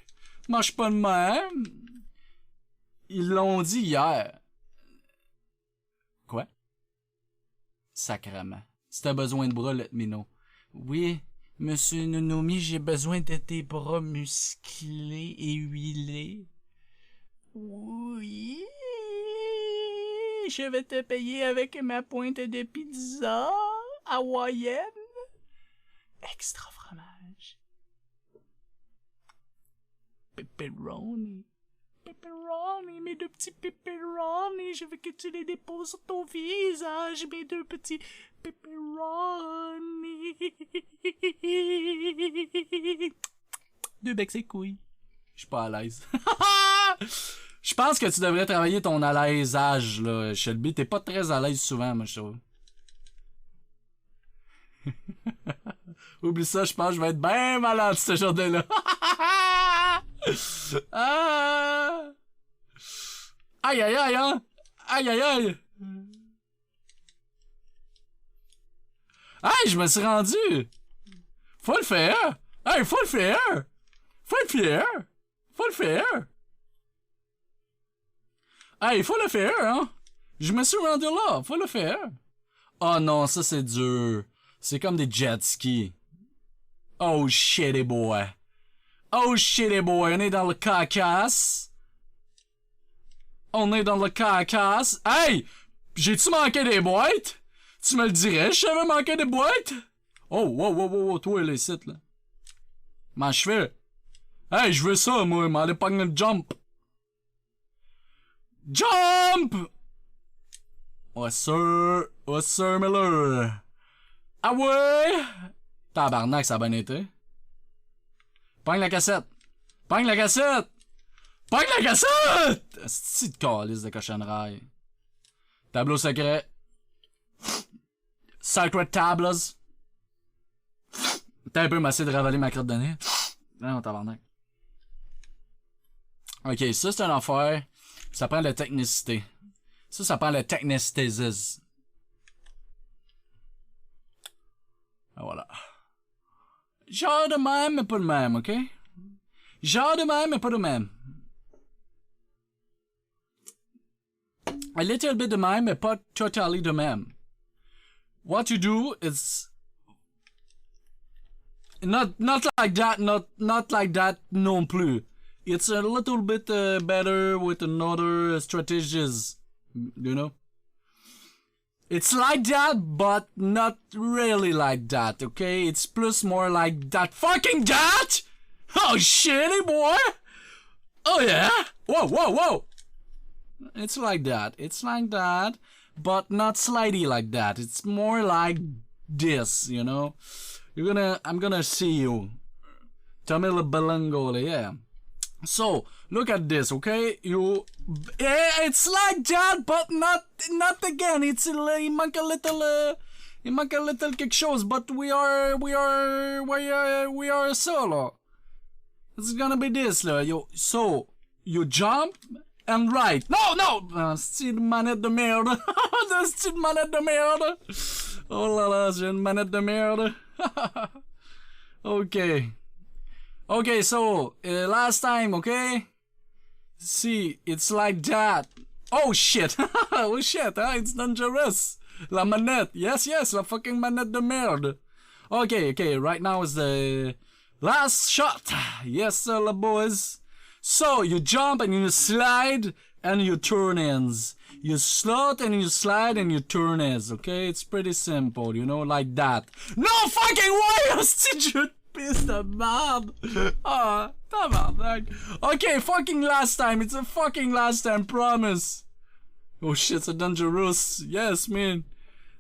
Mange pas de même. Ils l'ont dit hier. Quoi? Sacrement. Si t'as besoin de bras, let me know. Oui, monsieur Nonomi, j'ai besoin de tes bras musclés et huilés. Oui. Je vais te payer avec ma pointe de pizza hawaïenne. Extra fromage. Pepperoni. Pepperoni, mes deux petits pepperoni. Je veux que tu les déposes sur ton visage, mes deux petits pepperoni. Deux becs et couilles. Je suis pas à l'aise. Je pense que tu devrais travailler ton à l'aisage, là, Shelby. T'es pas très à l'aise souvent, moi, je trouve. Oublie ça, je pense que je vais être bien malade cette journée-là. Ah! Aïe aïe aïe, hein? Aïe aïe aïe! Aïe, je me suis rendu! Faut le faire! Hey, faut le faire! Faut le faire! Faut le faire! Hey, faut le faire, hein? Je me suis rendu là, faut le faire! Oh non, ça c'est dur. C'est comme des jet skis. Oh shitty boy. Oh shitty boy, on est dans le Caucase. On est dans le Caucase. Hey! J'ai-tu manqué des boîtes? Tu me le dirais, je savais manquer des boîtes? Oh, wow, wow, wow, wow, toi, les sites, là. Comment je fais? Hey, je veux ça, moi, m'aller pogner le jump. Jump! Ouais, sir, Miller. Ah ouais? Tabarnak, ça a bien été. Pogne la cassette! Pogne la cassette! Pogne la cassette! C'est de calice de cochonnerie. Tableau secret. Sacred Tables. T'as un peu m'essayer de ravaler ma crotte de nez. Non, tabarnak. Ok, ça c'est une affaire. Ça prend la technicité. Ça prend la technicité. Ah, voilà. Genre de même, mais pas de même, ok? Genre de même, mais pas de même. A little bit de même, mais pas totally de même. What you do is not like that, not like that non plus. It's a little bit better with another strategies, you know? It's like that, but not really like that, okay? It's plus more like that fucking that! Oh, shitty boy! Oh, yeah? Whoa, whoa, whoa! It's like that, but not slidey like that. It's more like this, you know? I'm gonna see you. Tamil Belangole, yeah. So, look at this, okay? It's like that, but not again. Il manque a little quelque chose, but we are solo. It's gonna be this, là. So, you jump and right. No! C'est une manette de merde. C'est une manette de merde. Oh là là, j'ai une manette de merde. Okay. Okay, so, last time, okay? See, it's like that. Oh shit! Oh shit, huh? It's dangerous. La manette. Yes, la fucking manette de merde. Okay, right now is the last shot. Yes, sir, boys. So, you jump and you slide and you turn ends. You slot and you slide and you turn ends, okay? It's pretty simple, you know, like that. No fucking way! Hostie, pisse de merde! Ah, tabarnak. Okay, fucking last time. It's a fucking last time, promise. Oh shit, it's a dangerous. Yes, man.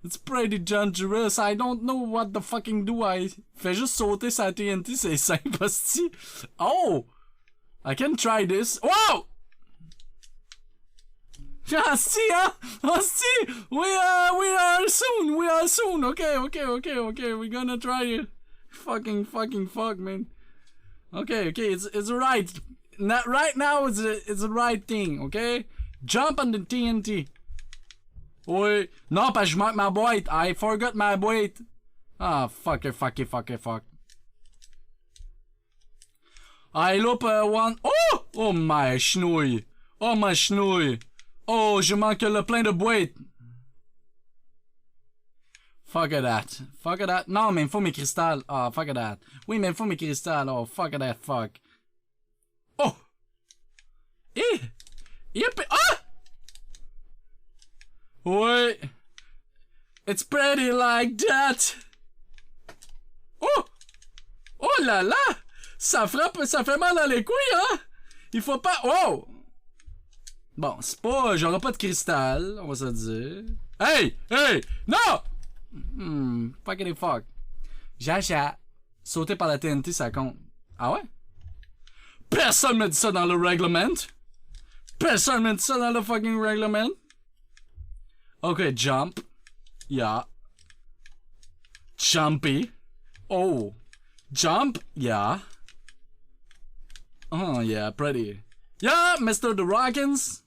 It's pretty dangerous. I don't know what the fucking do. I fais juste sauter sa TNT, c'est simple, hostie. Oh! I can try this. Wow! Hostie, hein? Hostie! We are soon. Okay. We're gonna try it. Fucking fuck, man. Okay, it's right. Right now it's the right thing, okay? Jump on the TNT. Oui. Non, parce que je manque ma boîte. I forgot my boîte. Ah, fuck. I loop one. Oh my chenouille. Oh, je manque le plein de boîtes. Fuck that. Non, mais il me faut mes cristals. Ah, fuck that. Oui, mais il me faut mes cristals. Oh, fuck that, fuck. Oh! Yep! Ah! Ouais! It's pretty like that! Oh! Oh là là! Ça frappe, ça fait mal dans les couilles, hein? Il faut pas... Oh! Bon, c'est pas... J'aurai pas de cristal, on va se dire. Hey! Hey! Non! Fucking fuck. Jaja. Sauter par la TNT, ça compte. Ah ouais? Personne me dit ça dans le règlement. Personne me dit ça dans le fucking règlement. Ok, jump. Yeah. Jumpy. Oh. Jump. Yeah. Oh, yeah, pretty. Yeah, Mr. The Rockins.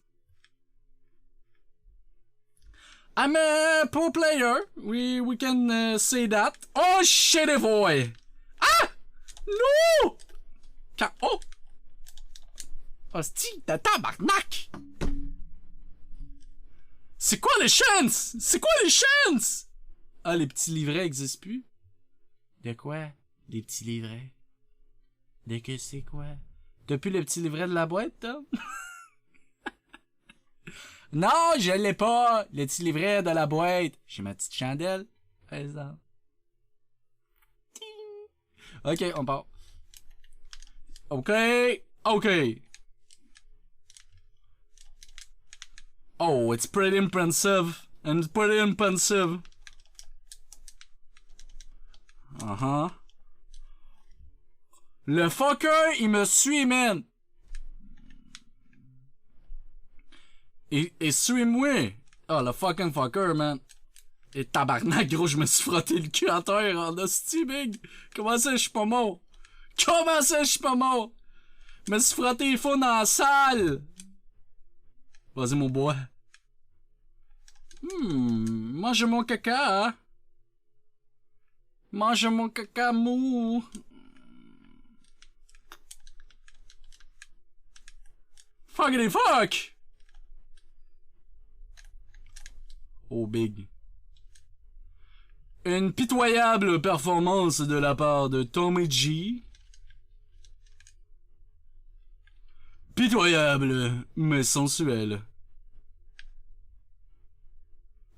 I'm a pro player. We can say that. Oh, shitty boy. Ah! No! Oh! Hostie, de tabarnak! C'est quoi les chances? C'est quoi les chances? Ah, les petits livrets existent plus? De quoi? Les petits livrets? De que c'est quoi? T'as plus le petit livret de la boîte, Tom? Non, je l'ai pas! Le petit livret de la boîte. J'ai ma petite chandelle, par exemple. Ok, on part. Ok, ok. Oh, it's pretty impressive. And pretty impressive. Uh-huh. Le fucker, il me suit, man. Et suis-moi. Oh, le fucking fucker, man. Et tabarnak, gros, je me suis frotté le cul à terre en hostie, big. Comment ça, je suis pas mort? Comment ça, je suis pas mort? Je me suis frotté les faux dans la salle. Vas-y, mon boy. Mange mon caca, hein? Mange mon caca mou. Fuckity fuck! Oh, big. Une pitoyable performance de la part de Tommy G. Pitoyable, mais sensuel.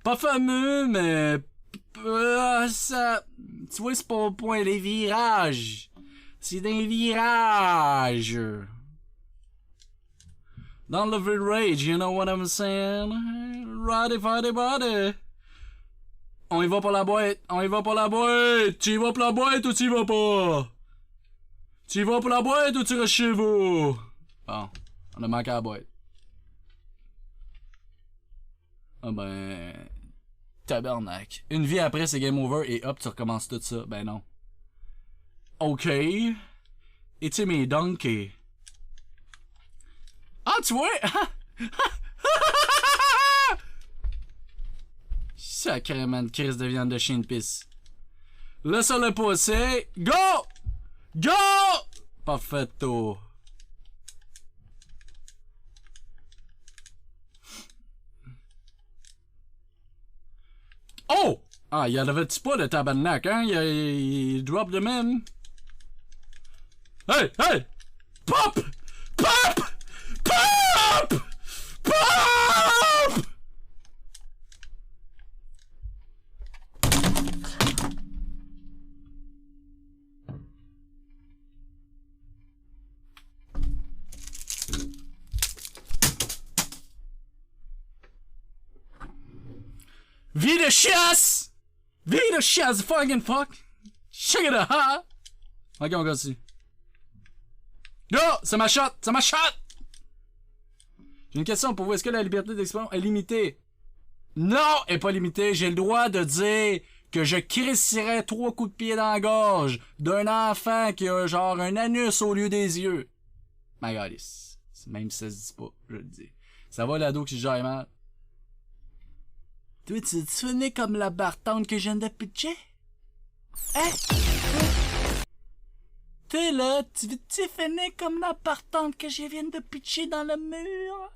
Pas fameux, mais... ça... Tu vois, c'est pas au point des virages. C'est des virages. Dans le rage, you know what I'm saying? Roddy, roddy, roddy. On y va pour la boîte. On y va pour la boîte. Tu y vas pour la boîte ou tu y vas pas? Tu y vas pour la boîte ou tu restes chez vous? Bon, on a manqué à la boîte. Ah ben... Tabarnak. Une vie après, c'est game over et hop, tu recommences tout ça. Ben non. Ok. It's me donkey. Ah, tu vois? Sacrément de crise de viande de chien de pisse. Laisse-le passer. Go! Go! Parfaito. Oh! Ah, il avait-tu pas le tabarnak, hein? Il drop de même. Hey! Hey! Pop! Pop! Pop! Pop! Vie de chiasse! Vie de chiasse, fucking fuck! Check it out, huh? Ok, on continue. Go! C'est ma shot! C'est ma shot! J'ai une question pour vous. Est-ce que la liberté d'expression est limitée? Non! Elle est pas limitée. J'ai le droit de dire que je crisserais 3 coups de pied dans la gorge d'un enfant qui a genre un anus au lieu des yeux. My God, même si ça se dit pas, je le dis. Ça va l'ado qui se gère mal. Toi, tu finis comme la bartende que je viens de pitcher? Hein? T'es là, tu finis comme la bartende que je viens de pitcher dans le mur?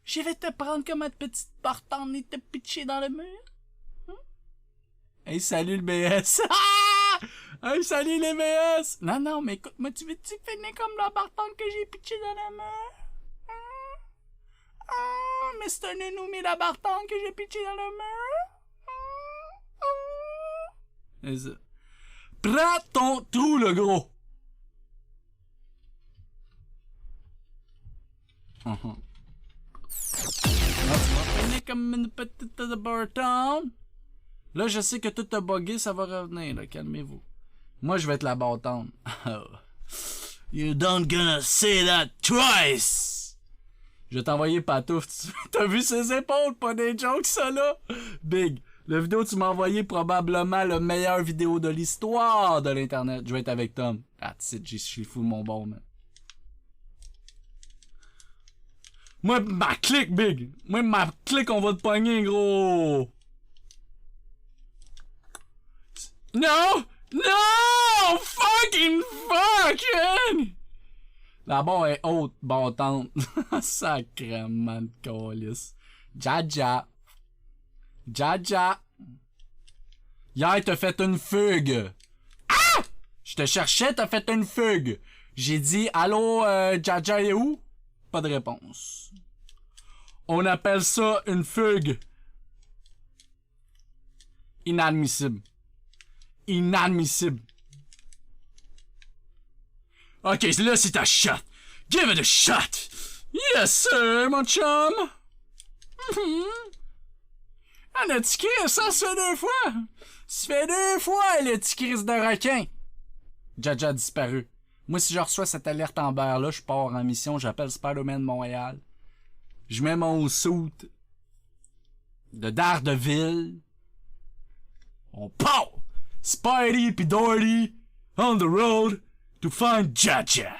Je vais te prendre comme une petite bartende et te pitcher dans le mur? Hey, salut le BS! Hey, salut les BS! Non, non, mais écoute-moi, tu finir comme la bartende que j'ai pitché dans le mur? mais c'est un ennemi Labartane que j'ai pitché dans le mur. C'est ça. Prends ton trou, le gros. Non, tu m'as peigné comme une petite Labartane. Là, je sais que tout a bugué, ça va revenir, là. Calmez-vous. Moi, je vais être la bâtonne. You don't gonna say that twice! Je vais t'envoyer Patouf. T'as vu ses épaules? Pas des jokes, ça, là? Big. La vidéo que tu m'as envoyé, probablement la meilleure vidéo de l'histoire de l'Internet. Je vais être avec Tom. Ah, tu sais, je suis fou de mon bon, man. Moi, ma clique, Big. Moi, ma clique, on va te pogner, gros. No! No! Fucking fucking! La barre est haute, battante. Sacrement de calice. Jaja. Jaja. Hier, t'as fait une fugue. Ah! Je te cherchais, t'as fait une fugue. J'ai dit, allô, Jaja est où? Pas de réponse. On appelle ça une fugue. Inadmissible. Inadmissible. Ok, là c'est ta shot. Give it a shot. Yes sir, mon chum. Ah, le petit Chris, ça se fait 2 fois. Ça fait 2 fois, le petit Chris de requin. Jaja a disparu. Moi, si je reçois cette alerte en beurre là, je pars en mission, j'appelle Spider-Man Montréal. Je mets mon suit de Daredevil. On part! Spidey pis Doherty on the road to find Jaja.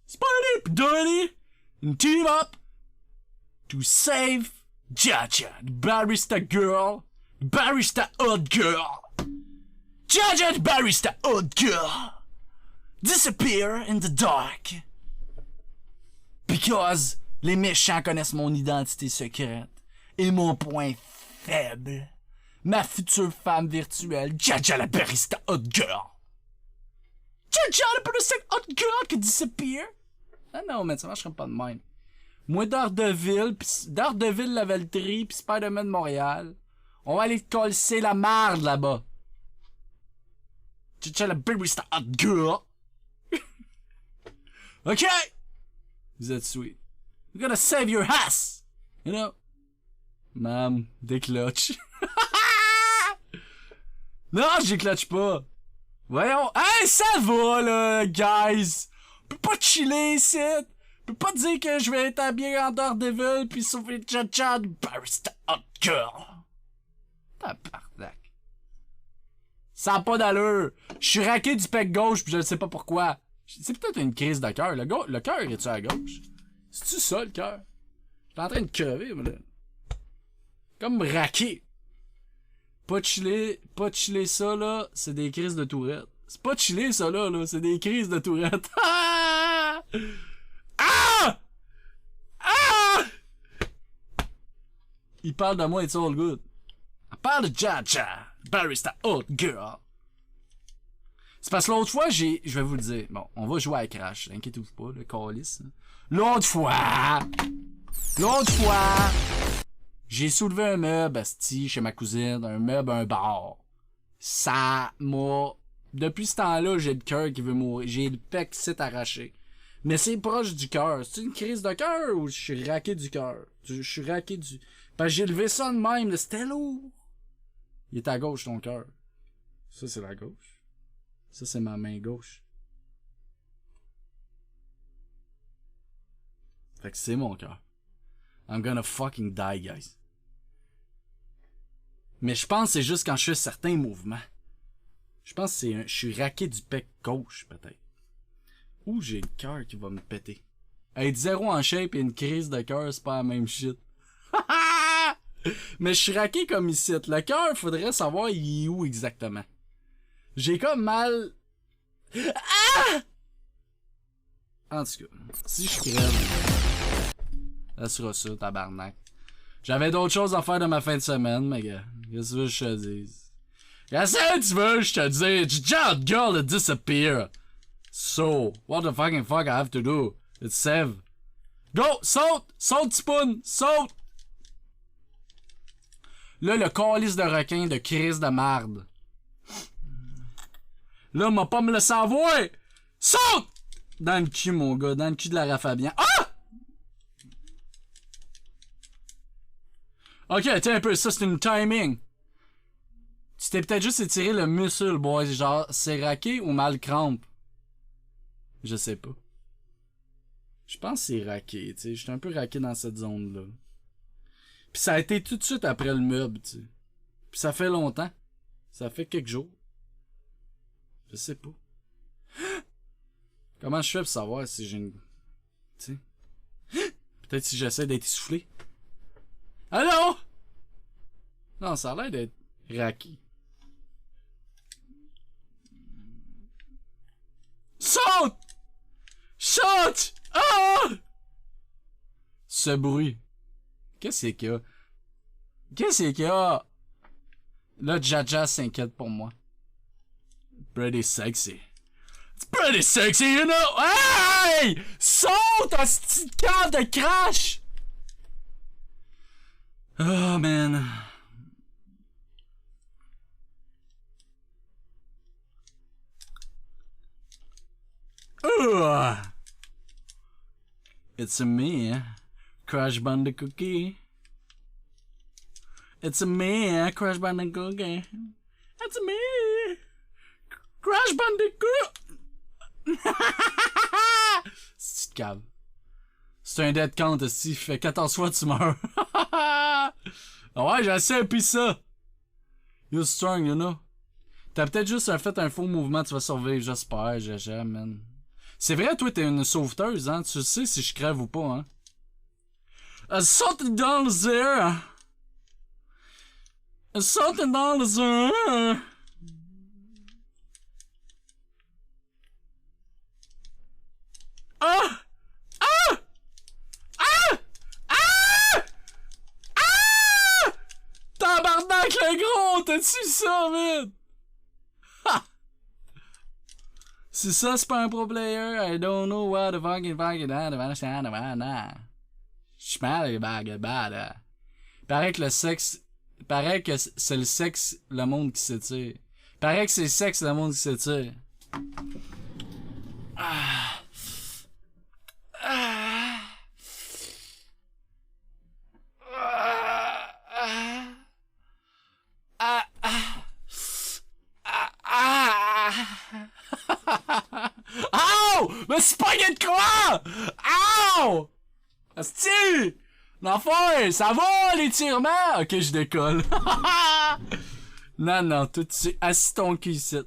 Spidey pis Doherty and team up to save Jaja, the barista girl, the barista hot girl. Jaja, the barista hot girl, disappear in the dark. Because les méchants connaissent mon identité secrète et mon point faible. Ma future femme virtuelle, Jaja la barista hot girl. Jaja la barista hot girl qui disappear. Ah non, mais ça marcherait pas de même. Moi, Daredevil Lavellerie, pis Spider-Man Montréal, on va aller te coller la merde là-bas. Jaja la barista hot girl. Ok! Vous êtes sweet. We're gonna save your ass! You know? Mam, décloche. Non, j'écloche pas. Voyons. Hey, ça va, là, guys. On peut pas chiller ici. On peut pas dire que je vais être habillé en Daredevil pis sauver Jaja de Barista Hot Girl. Tabarnak. Ça a pas d'allure. Je suis raqué du pec gauche pis je ne sais pas pourquoi. C'est peut-être une crise de cœur. Le cœur est-tu à gauche? C'est-tu ça, le cœur? J'étais en train de crever, moi, là. Comme raqué. Pas chiller ça, là, c'est des crises de tourette. C'est pas chiller ça, là, c'est des crises de tourette. Ah! Ah! Ah! Il parle de moi, it's all good. Il parle de Jaja, barista hot girl. C'est parce que l'autre fois, je vais vous le dire. Bon, on va jouer à Crash, inquiétez-vous pas, le calice. L'autre fois, j'ai soulevé un meuble, asti, chez ma cousine, un meuble, un bar. Ça m'a... Depuis ce temps-là, j'ai le cœur qui veut mourir. J'ai le pec sit arraché. Mais c'est proche du cœur. C'est une crise de cœur ou je suis raqué du cœur? Je suis raqué du... Parce que j'ai levé ça de même, là, c'était lourd. Il est à gauche, ton cœur. Ça, c'est la gauche. Ça, c'est ma main gauche. Fait que c'est mon cœur. I'm gonna fucking die, guys. Mais je pense que c'est juste quand je fais certains mouvements. Je pense que c'est je suis raqué du pec gauche, peut-être. Ou j'ai le cœur qui va me péter. Être zéro en shape et une crise de cœur, c'est pas la même shit. Mais je suis raqué comme ici. Le cœur, faudrait savoir il est où exactement. J'ai comme mal... Ah! En tout cas, si je crève... Ça sera ça, tabarnak. J'avais d'autres choses à faire de ma fin de semaine, mais gars, qu'est-ce que tu veux que je te dise? Qu'est-ce que tu veux que je te dise? Just girl to disappear. So, what the fucking fuck I have to do? It's save. Go! Saute! Saute, Tipoun! Saute! Là, le calice de requin de crise de marde. Là, m'a pas me le savoir! Saute! Dans le cul, mon gars. Dans le cul de la Rafabian. Ah! Ok, tiens un peu. Ça, c'est une timing. Tu t'es peut-être juste étiré le muscle, boy. Genre, c'est raqué ou mal crampe? Je sais pas. Je pense que c'est raqué, tu sais. J'étais un peu raqué dans cette zone-là. Puis ça a été tout de suite après le meuble, tu sais. Puis ça fait longtemps. Ça fait quelques jours. Je sais pas. Comment je fais pour savoir si j'ai une... Tu sais. Peut-être si j'essaie d'être essoufflé. Allô? Non, ça a l'air d'être raqué. Saute! Saute! Ah! Ce bruit. Qu'est-ce qu'il y a? Qu'est-ce qu'il y a? Là, Jaja s'inquiète pour moi. Pretty sexy. It's pretty sexy, you know? Hey! Saute, un petit camp de crash! Oh, man. It's a me, Crash Bandicoot. It's a me, Crash Bandicoot. It's a me, Crash Bandicoot. C'est calme. C'est un dead count aussi, fait 14 fois tu meurs. Ouais, j'essaie pis ça. You're strong, you know. T'as peut-être juste fait un faux mouvement, tu vas survivre, j'espère, j'aime, man. C'est vrai, toi, t'es une sauveteuse, hein? Tu sais si je crève ou pas, hein? Something down there! Something down there! Ah! Ah! Ah! Ah! Ah! Tabarnak, le gros! T'as-tu ça, man? Ha! Si ça, c'est pas un pro player, I don't know what the fucking je parle bad. Paraît que le sexe. Paraît que c'est le sexe, le monde qui s'étire. Paraît que c'est le sexe, le monde qui s'étire. Ah. Ah. Ah. Ow! Mais c'est pas de quoi! Ow! Asti! L'enfer! Ça va, l'étirement? Ok, je décolle. Non, tout de suite. Assis ton cul ici.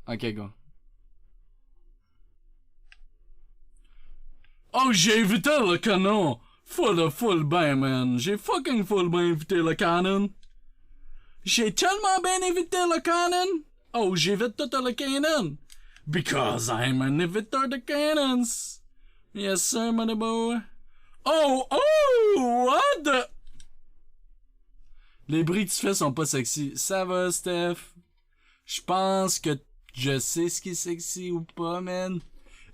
Ok, go. Oh, j'ai évité le canon! Full bien, man. J'ai fucking full bien évité le canon. J'ai tellement bien évité le canon! Oh, j'évite tout le canon! Because I'm an inhibitor de cannons! Yes, sir, money boy. Oh! What the... Les bruits que tu fais sont pas sexy. Ça va, Steph? Je pense que je sais ce qui est sexy ou pas, man.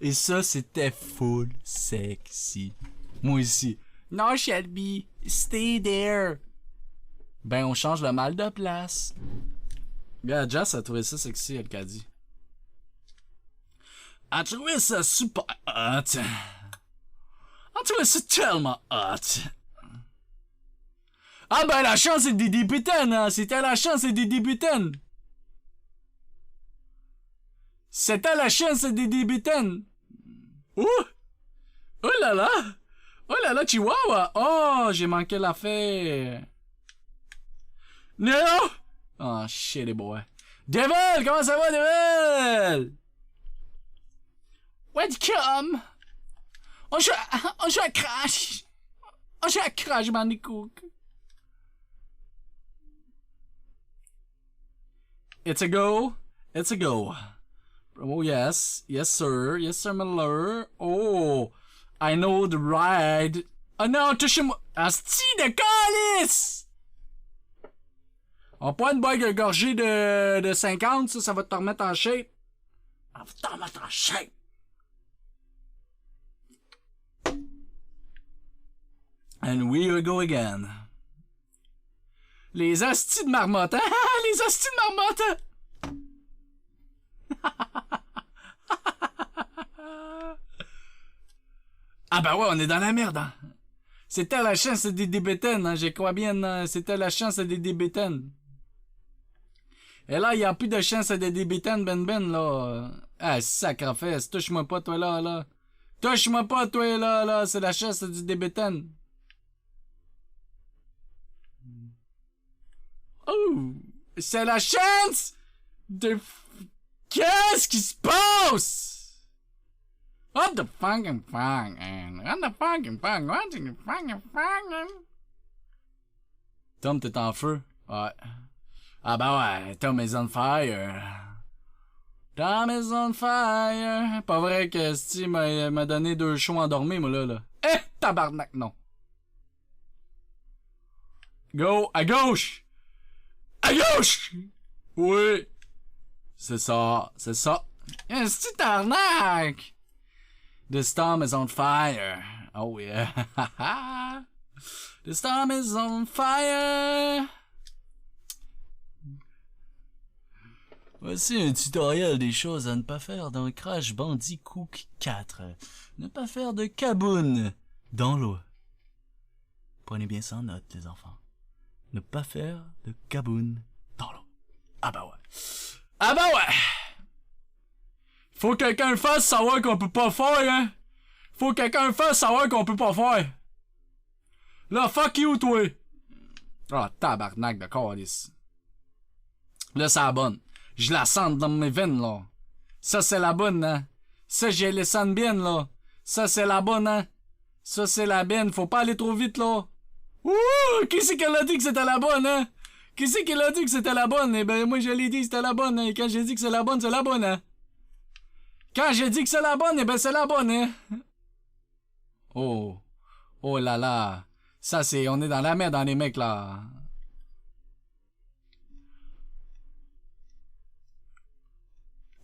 Et ça, c'était full sexy. Moi aussi. Non, Shelby. Stay there. Ben, on change le mal de place. Regarde, Jazz a trouvé ça sexy, elle qu'a dit. Elle a trouvé ça super hot. Elle a trouvé ça tellement hot. Ah ben, la chance c'est des débutants, hein. C'était la chance des débutants. C'était la chance des débutants. Ouh! Oh là là! Oh là là, Chihuahua! Oh, j'ai manqué l'affaire. Non! Oh, shit, boy. Devil! Comment ça va, Devil? Welcome! On joue à Crash! On joue à Crash Bandicoot! It's a go! It's a go! Oh, yes. Yes, sir. Yes, sir, Miller. Oh! I know the ride. Oh non, touchez-moi! Asti de calice! On prend une bague gorgée de 50, ça va te remettre en shape. Ça va te remettre en shape. And we go again. Les hosties de marmotte, hein? Les hosties de marmotte! Ah ben ouais, on est dans la merde, hein? C'était la chance des débétaines, hein? Je crois bien, hein? C'était la chance des débétaines. Et là, il n'y a plus de chance des débétaines, ben, là. Ah, sacrifice, touche-moi pas, toi, là. Touche-moi pas, toi, là, c'est la chance du débétaine. Oh! C'est la chance de... Qu'est-ce qui se passe? What the fucking fuck, man? What the fucking fuck? What the fucking fuck, man? Tom, t'es en feu? Ouais. Ah ben ouais, Tom is on fire. Tom is on fire. Pas vrai que Steve m'a donné 2 shows endormis, moi, là. Eh, tabarnak, non. Go, à gauche! À gauche! Oui. C'est ça, c'est ça. C'est tabarnak! The storm is on fire. Oh yeah. The storm is on fire. Voici un tutoriel des choses à ne pas faire dans Crash Bandicoot 4. Ne pas faire de caboune dans l'eau. Prenez bien ça en note, les enfants. Ne pas faire de caboune dans l'eau. Ah bah ouais. Ah bah ouais! Faut que quelqu'un le fasse savoir qu'on peut pas faire, hein? Faut que quelqu'un le fasse savoir qu'on peut pas faire. Là, fuck you, toi! Ah, tabarnak de calice. Là, c'est la bonne. Je la sens dans mes veines, là. Ça, c'est la bonne, hein? Ça, je les sens bien, là. Ça, c'est la bonne, hein? Ça, c'est la bonne. Faut pas aller trop vite, là. Ouh! Qui c'est qu'elle a dit que c'était la bonne, hein? Qui c'est qu'elle a dit que c'était la bonne? Eh ben, moi, je l'ai dit que c'était la bonne, hein? Et quand j'ai dit que c'est la bonne, hein? Quand j'ai dit que c'est la bonne, eh ben, c'est la bonne, hein? Oh. Oh là là. Ça, c'est... On est dans la merde, dans les mecs, là.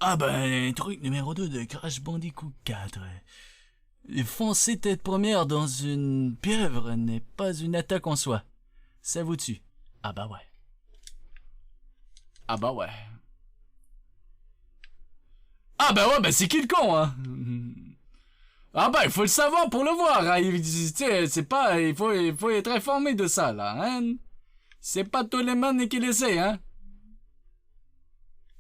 Ah ben, truc numéro 2 de Crash Bandicoot 4. Foncer tête première dans une pieuvre n'est pas une attaque en soi. Ça vous tue. Ah bah ouais. Ah bah ouais. Ah bah ouais, ben c'est qui le con, hein? Ah ben, il faut le savoir pour le voir, hein. C'est pas... Il faut être informé de ça, là, hein? C'est pas tous les manes qui le sait, hein?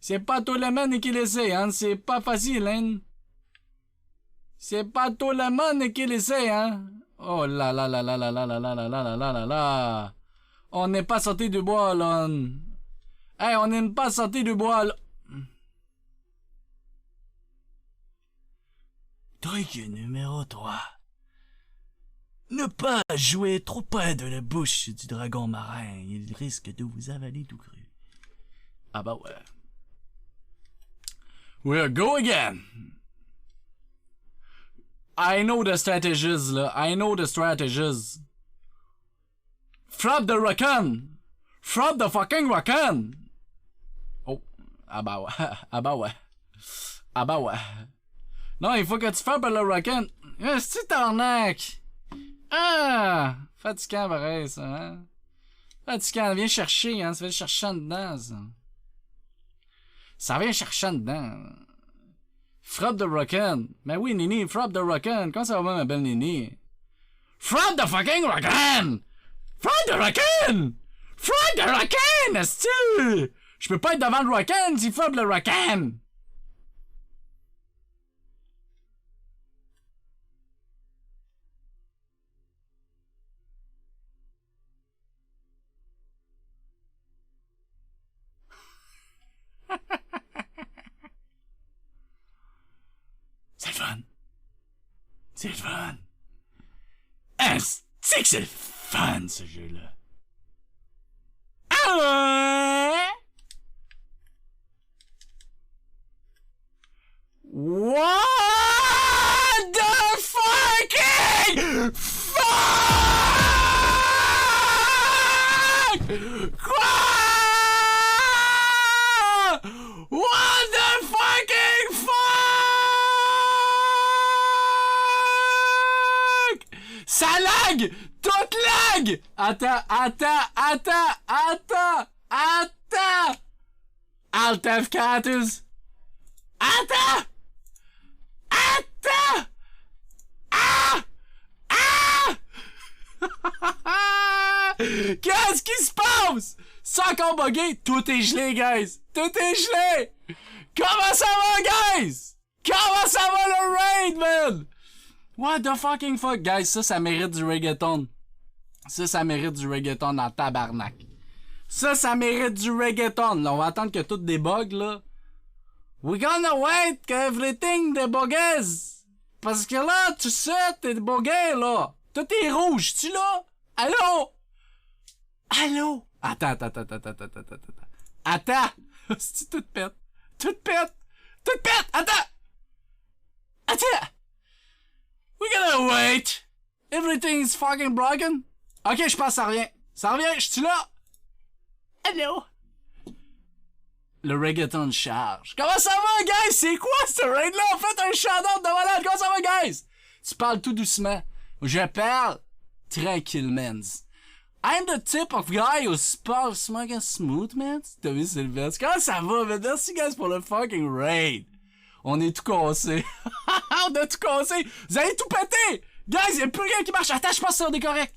C'est pas tous les manes qui le sait, hein? C'est pas facile, hein? C'est pas tous les manes qui le sait, hein? Oh là là là là là là là là là là là là là là. On n'est pas sorti du bois, là. Hey, on n'est pas sorti du bois, là. Truc numéro 3. Ne pas jouer trop près de la bouche du dragon marin. Il risque de vous avaler tout cru. Ah bah ouais. We'll go again. I know the strategies, là. I know the strategies. Frap the raccoon. Frap the fucking raccoon. Oh. Ah bah ouais. Ah bah ouais. Ah bah ouais. Non, il faut que tu frappes le raccoon. C'est t'arnaque. Ah! Fatigant pareil, ça, hein? Fatigant, viens chercher, hein? Ça vient chercher en dedans, ça. Ça vient chercher en dedans. Frappe de raccoon. Mais oui, Nini, frappe de raccoon. Comment ça va, ma belle Nini? Frappe de fucking raccoon! Frappe de raccoon! Frappe de raccoon, est-ce-tu? Je peux pas être devant le raccoon s'il frappe le raccoon! C'est le fun. C'est le fun. C'est que c'est le fun, ce jeu-là. Ah ouais? What the fucking fuck? Quoi? What the fucking fuck? Ça lag! Tout lag! Attends. Alt F4. Attends! Qu'est-ce qui se passe? C'est encore bugué? Tout est gelé, guys! Tout est gelé! Comment ça va, guys? Comment ça va le raid, man? What the fucking fuck, guys? Ça mérite du reggaeton. Ça mérite du reggaeton en tabarnak. Ça mérite du reggaeton. Là, on va attendre que tout débug, là. We gonna wait que everything débugues. Parce que là, tu sais, t'es bugué, là. Tout est rouge, tu là? Allô? Allô? Attends. Attends! C'est tout pète. Attends! We gotta wait. Everything's fucking broken. Ok, je pense ça revient. Ça revient, je suis là. Allô? Le reggaeton charge. Comment ça va, guys? C'est quoi ce raid-là? On fait un shout-out de malade. Comment ça va, guys? Tu parles tout doucement. Je parle tranquillement. I'm the type of guy who parle smoking smooth, man. T'as vu, Sylvestre? Comment ça va, man? Merci, guys, pour le fucking raid. On est tout cassé. On a tout cassé. Vous allez tout péter. Guys, y'a plus rien qui marche. Attends, je pense que c'est correct.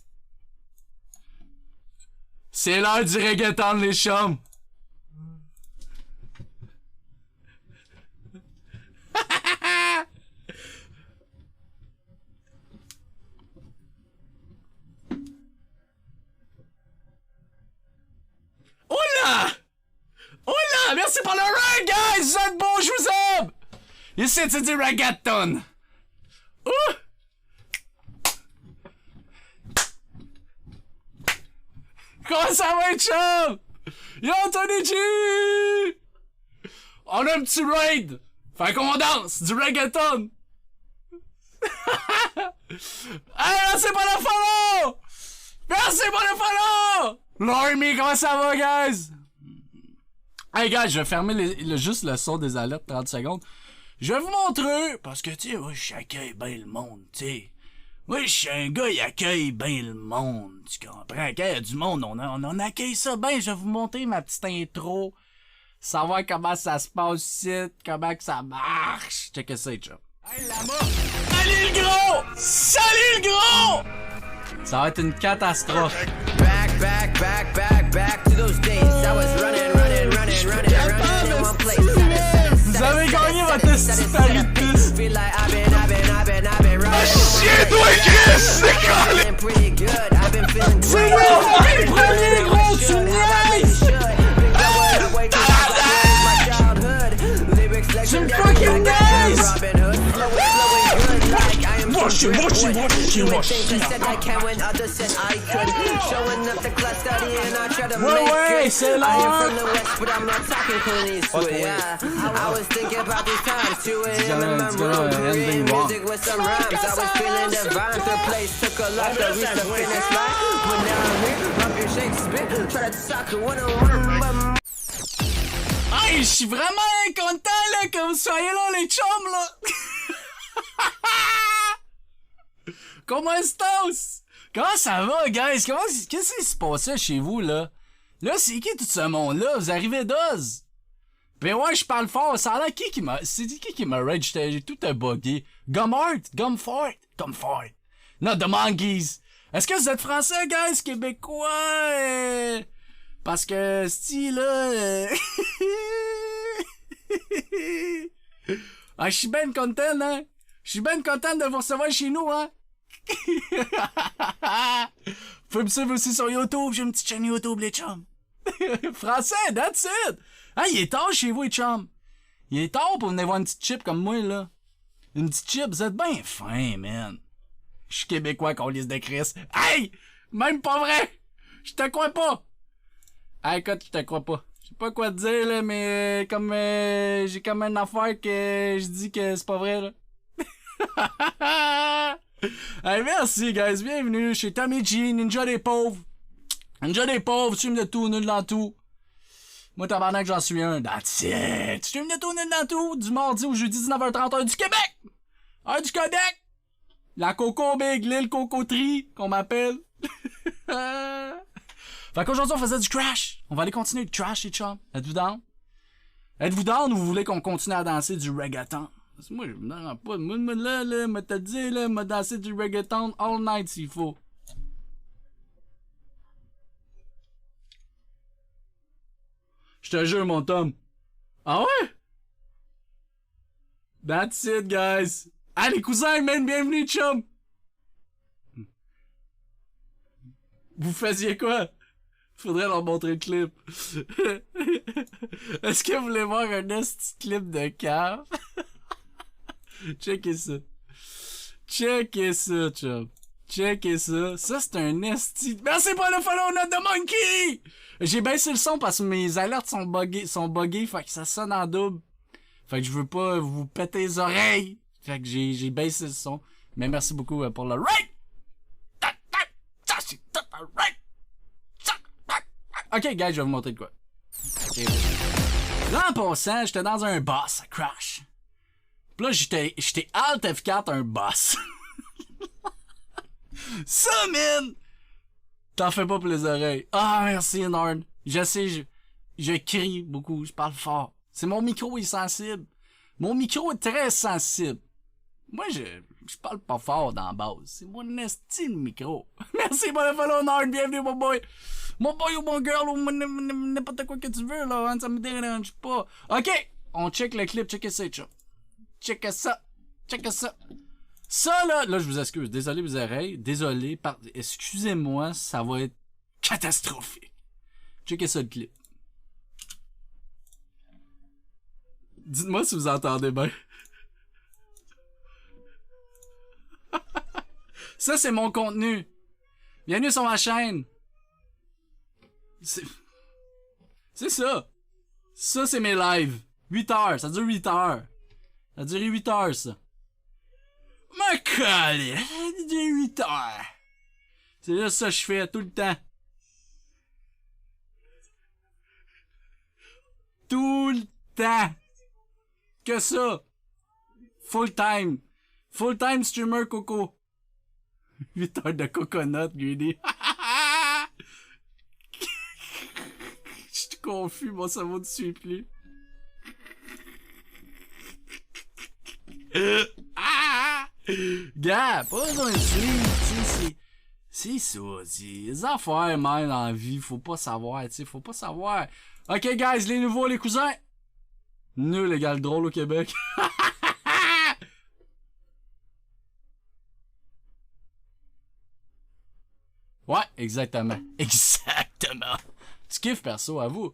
C'est l'heure du reggaeton, les chums. Oula! Merci pour le raid, guys! Vous êtes bons, je vous aime! Ici, c'est du reggaeton. Ouh! Comment ça va, chum? Yo, Tony G! On a un petit raid! Fait qu'on danse du reggaeton! Hey, merci pour le follow! Merci pour le follow! L'Army, comment ça va, guys? Hey, guys, je vais fermer juste le son des alertes 30 secondes. Je vais vous montrer, parce que, tu sais, moi, j'accueille bien le monde, tu sais. Moi, je suis un gars, il accueille bien le monde, tu comprends? Quand il y a du monde, on accueille ça bien. Je vais vous montrer ma petite intro. Savoir comment ça se passe ici, comment que ça marche. Check ça, chum. Hey, là-bas! Salut le gros! Salut le gros! Ça va être une catastrophe. Back to those days. I was running in one place. Vous avez gagné votre pari de piste. Ah, chier-toi, Chris! C'est quoi? C'est moi, le premier gros, tu niaises! Tu me fucking niaises! Ouais, c'est l'heure! I was thinking about these times, 2 a.m. in my room, creating music with some rhymes. I was feeling divine, third place, took a lot to reach the finish line. But now I'm here, up your Shakespeare, try to talk to one-on-one. Hey, je suis vraiment content, là, que vous soyez là, les chums, là! Comment est-ce? Comment ça va, guys? Qu'est-ce qui se passait chez vous, là? Là, c'est qui tout ce monde-là? Vous arrivez d'Oz? Ben ouais, je parle fort. Ça a l'air qui m'a... C'est qui qui m'a raid? J'ai tout bugué. Gumfort. Non, The Monkeys. Est-ce que vous êtes français, guys? Québécois? Parce que, style, là... Ah, je suis ben content, hein? Je suis ben content de vous recevoir chez nous, hein? Vous pouvez me suivre aussi sur YouTube. J'ai une petite chaîne YouTube, les chums. Français, that's it! Ah, il est tard chez vous, les chums. Il est tard pour venir voir une petite chip comme moi, là. Une petite chip, vous êtes bien fin, man. Je suis québécois qu'on lise de Chris. Hey! Même pas vrai! Je te crois pas! Hey, écoute, je te crois pas. Je sais pas quoi te dire, là, mais comme j'ai comme une affaire que je dis que c'est pas vrai, là. Hey, merci, guys. Bienvenue chez Tommy G, Ninja des pauvres. Ninja des pauvres, stream de tout, nul dans tout. Moi, tabarnak, j'en suis un. That's it. Stream de tout, nul dans tout. Du mardi au jeudi 19h30, heure du Québec. Heure du Québec. La Coco Big, l'île Cocotrie, qu'on m'appelle. Fait qu'aujourd'hui, on faisait du crash. On va aller continuer de crash, les chums. Êtes-vous down? Êtes-vous down ou vous voulez qu'on continue à danser du reggaeton? Parce que moi, je me rends pas. Moi, là, m'a te dit, là, m'a dansé du reggaeton all night s'il faut. Je te jure, mon Tom. Ah ouais? That's it, guys. Ah, les cousins, man, bienvenue, chum. Vous faisiez quoi? Faudrait leur montrer le clip. Est-ce que vous voulez voir un petit clip de cave? Checkez ça. Checkez ça, chum. Checkez ça. Ça, c'est un esti... Merci pour le follow note de Monkey! J'ai baissé le son parce que mes alertes sont buggées, fait que ça sonne en double. Fait que je veux pas vous péter les oreilles. Fait que j'ai baissé le son. Mais merci beaucoup pour le rate! Ok, guys, je vais vous montrer de quoi. Là, en passant, j'étais dans un boss à Crash. Pis là, j'étais Alt F4 un boss. Ça, man! T'en fais pas pour les oreilles. Ah, merci, Nord. Je sais, je crie beaucoup, je parle fort. C'est mon micro est sensible. Mon micro est très sensible. Moi, je parle pas fort dans la base. C'est mon esti le micro. Merci pour le follow, Nord. Bienvenue, mon boy. Mon boy ou mon girl ou n'importe quoi que tu veux, là. Hein, ça me dérange pas. Ok, on check le clip. Checkez ça, chum. Checkez ça. Checkez ça. Ça, là, je vous excuse. Désolé, les oreilles. Désolé. Excusez-moi, ça va être catastrophique. Checkez ça, le clip. Dites-moi si vous entendez bien. Ça, c'est mon contenu. Bienvenue sur ma chaîne. C'est ça. Ça, c'est mes lives. 8 heures. Ça dure 8 heures. Ça a duré 8 heures, ça. Ma colle. Ça a duré 8 heures. C'est juste ça que je fais tout le temps. Tout le temps. Que ça. Full time. Full time streamer Coco. 8 heures de coconut, Greedy. Je suis confus, mon cerveau ne suit plus. Gars, pas besoin de suivre, c'est ça, les affaires, même, dans la vie, faut pas savoir, tu sais, faut pas savoir. Ok, guys, les nouveaux, les cousins. Nul égale drôle au Québec. Ouais, exactement. Exactement. Tu kiffes, perso, à vous.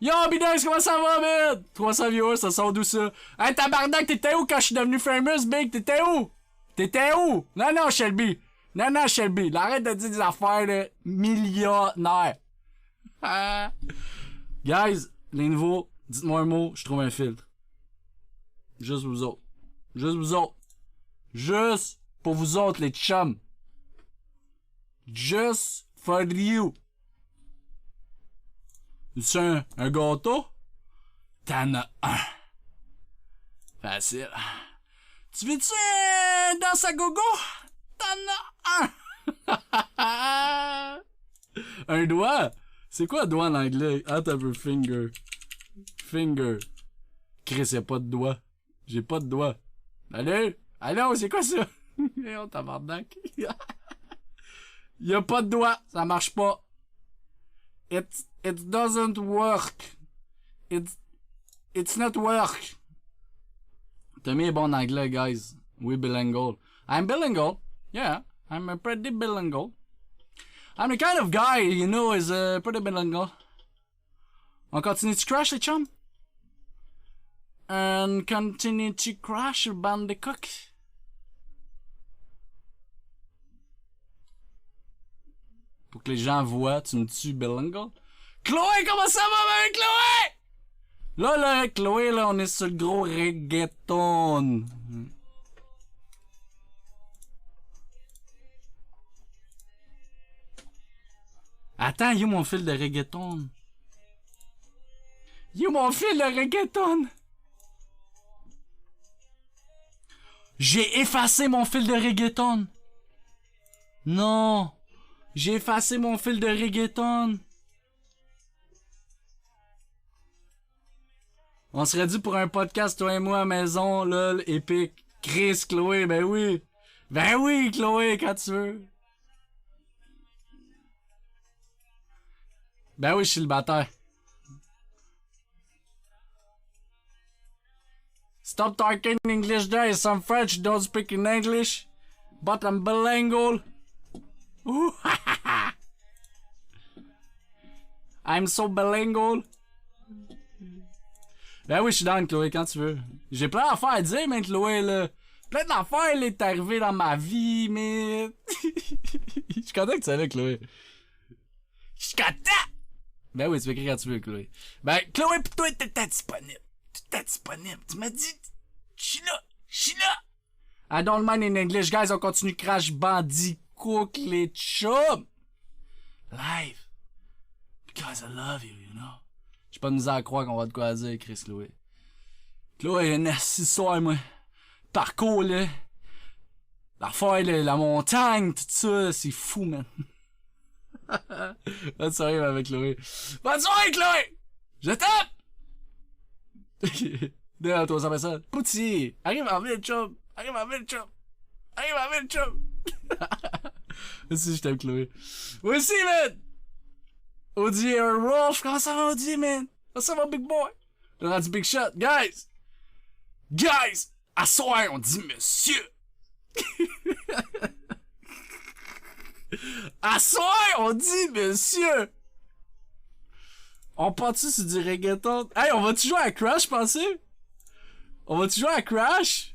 Yo, Bidex, comment ça va, man? 300 viewers, ça sort d'où, ça? Hey, tabarnak, t'étais où quand je suis devenu famous, Big? T'étais où? T'étais où? Non, Shelby. Non, Shelby. Arrête de dire des affaires de millionnaire. Guys, les nouveaux, dites-moi un mot, je trouve un filtre. Juste vous autres. Juste vous autres. Juste pour vous autres, les chums. Just for you. C'est un gâteau? T'en as un. Facile. Tu veux-tu dans sa gogo? T'en as un. Un doigt? C'est quoi un doigt en anglais? Ah, t'as vu finger. Finger. Chris, y'a pas de doigt. J'ai pas de doigt. Allez? Allô, c'est quoi ça? Oh, tabarnak. Y'a pas de doigt. Ça marche pas. It doesn't work. It's not work. Tommy est bon en anglais, guys. We bilingual. I'm bilingual. Yeah, I'm a pretty bilingual. I'm the kind of guy, you know, is pretty bilingual. On continue to crash, les chums? And continue to crash, Bandicoot. Pour que les gens voient, tu me tues bilingual. Chloé, comment ça va, ben, Chloé? Là, Chloé, là, on est sur le gros reggaeton. Attends, yo mon fil de reggaeton. Yo mon fil de reggaeton. J'ai effacé mon fil de reggaeton. Non. J'ai effacé mon fil de reggaeton. On serait dû pour un podcast, toi et moi, à maison, lol, épique. Chris, Chloé, ben oui. Ben oui, Chloé, quand tu veux. Ben oui, je suis le batteur. Stop talking English there, some French don't speak in English. But I'm bilingual. Ooh, I'm so bilingual. Ben oui, je suis down, Chloé, quand tu veux. J'ai plein d'affaires à dire, mais Chloé, là. Plein d'affaires, là, est arrivé dans ma vie, mais... Je suis content que tu sois là, Chloé. Je suis content! Ben oui, tu peux écrire quand tu veux, Chloé. Ben, Chloé, pis toi, t'étais disponible. T'étais disponible. Tu m'as dit... Je suis là! Je suis là! I don't mind in English, guys. On continue Crash Bandicoot, les chums! Live. Because I love you, you know? J'ai pas de misère à croire qu'on va de quoi dire, Chris Chloé. Chloé, merci soir, moi. Parcours, là. L'affaire, la montagne, tout ça, c'est fou, man. Bonne soirée avec Chloé. Bonne soirée, Chloé! Je tape! Derrière toi, ça fait ça. Pouti! Arrive en ville, chum! Arrive en ville, chum! Arrive en ville, chum! Aussi, je t'aime, Chloé. Moi aussi, man! Audi Rolf, comment ça va, Audi, man? Comment ça va, big boy? Le rendu big shot. Guys! Guys! À soir, on dit monsieur! À soir, on dit monsieur! On part-tu sur du reggaeton? Hey, on va-tu jouer à Crash, pensez? On va-tu jouer à Crash?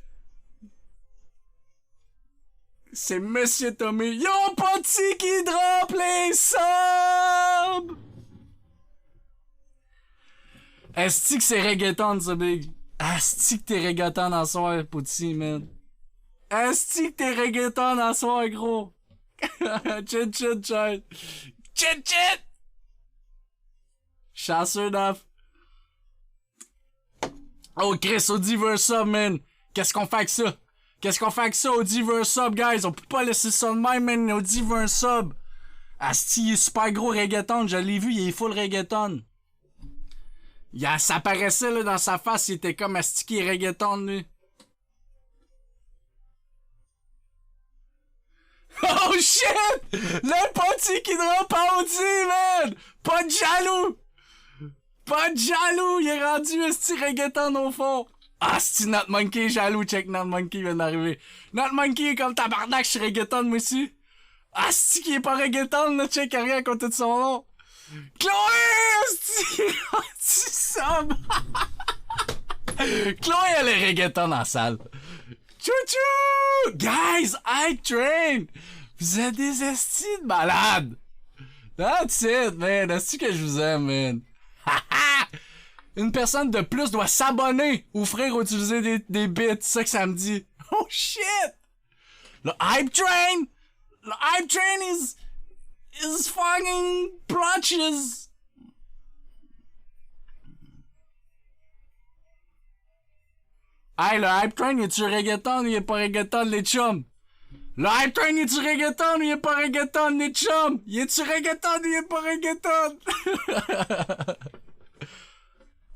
C'est Monsieur Tommy. Yo, Ponty qui drop les subs! Est-ce que c'est reggaeton, ça, big? Est-ce que t'es reggaeton en soir, Ponty, man? Est-ce que t'es reggaeton en soir, gros? Chin, chin, chin. Chin, chin! Chanceux d'off. Oh, Chris, Audi veut sub, man. Qu'est-ce qu'on fait avec ça? Qu'est-ce qu'on fait avec ça, Audi veut sub, guys? On peut pas laisser ça de même, man. Audi veut un sub. Asti, il est super gros reggaeton. Je l'ai vu, il est full reggaeton. Ça apparaissait, là, dans sa face. Il était comme Asti qui est reggaeton, lui. Oh, shit! Le Ponty qui drop à Audi, man! Pas de jaloux! Pas de jaloux! Il est rendu Asti reggaeton au fond. Asti, Not Monkey jaloux. Check, Not Monkey vient d'arriver. Not Monkey est comme tabarnak, je suis reggaeton, moi aussi. Asti qui est pas reggaeton, là, check, rien à côté de son nom. Chloé! Asti! Asti, somme! Chloé, elle est reggaeton en salle. Chouchou! Guys, Hype Train! Vous êtes des Asti de malades! That's it, man. Asti que je vous aime, man. Une personne de plus doit s'abonner ou frère utiliser des bits, c'est ça que ça me dit. Oh shit! Le Hype Train! Le Hype Train is fucking brunches! Hey, le Hype Train, il est-tu reggaeton ou il est pas reggaeton, les chums? Le Hype Train, il est-tu reggaeton ou il est pas reggaeton, les chums? Il est-tu reggaeton ou il est pas reggaeton?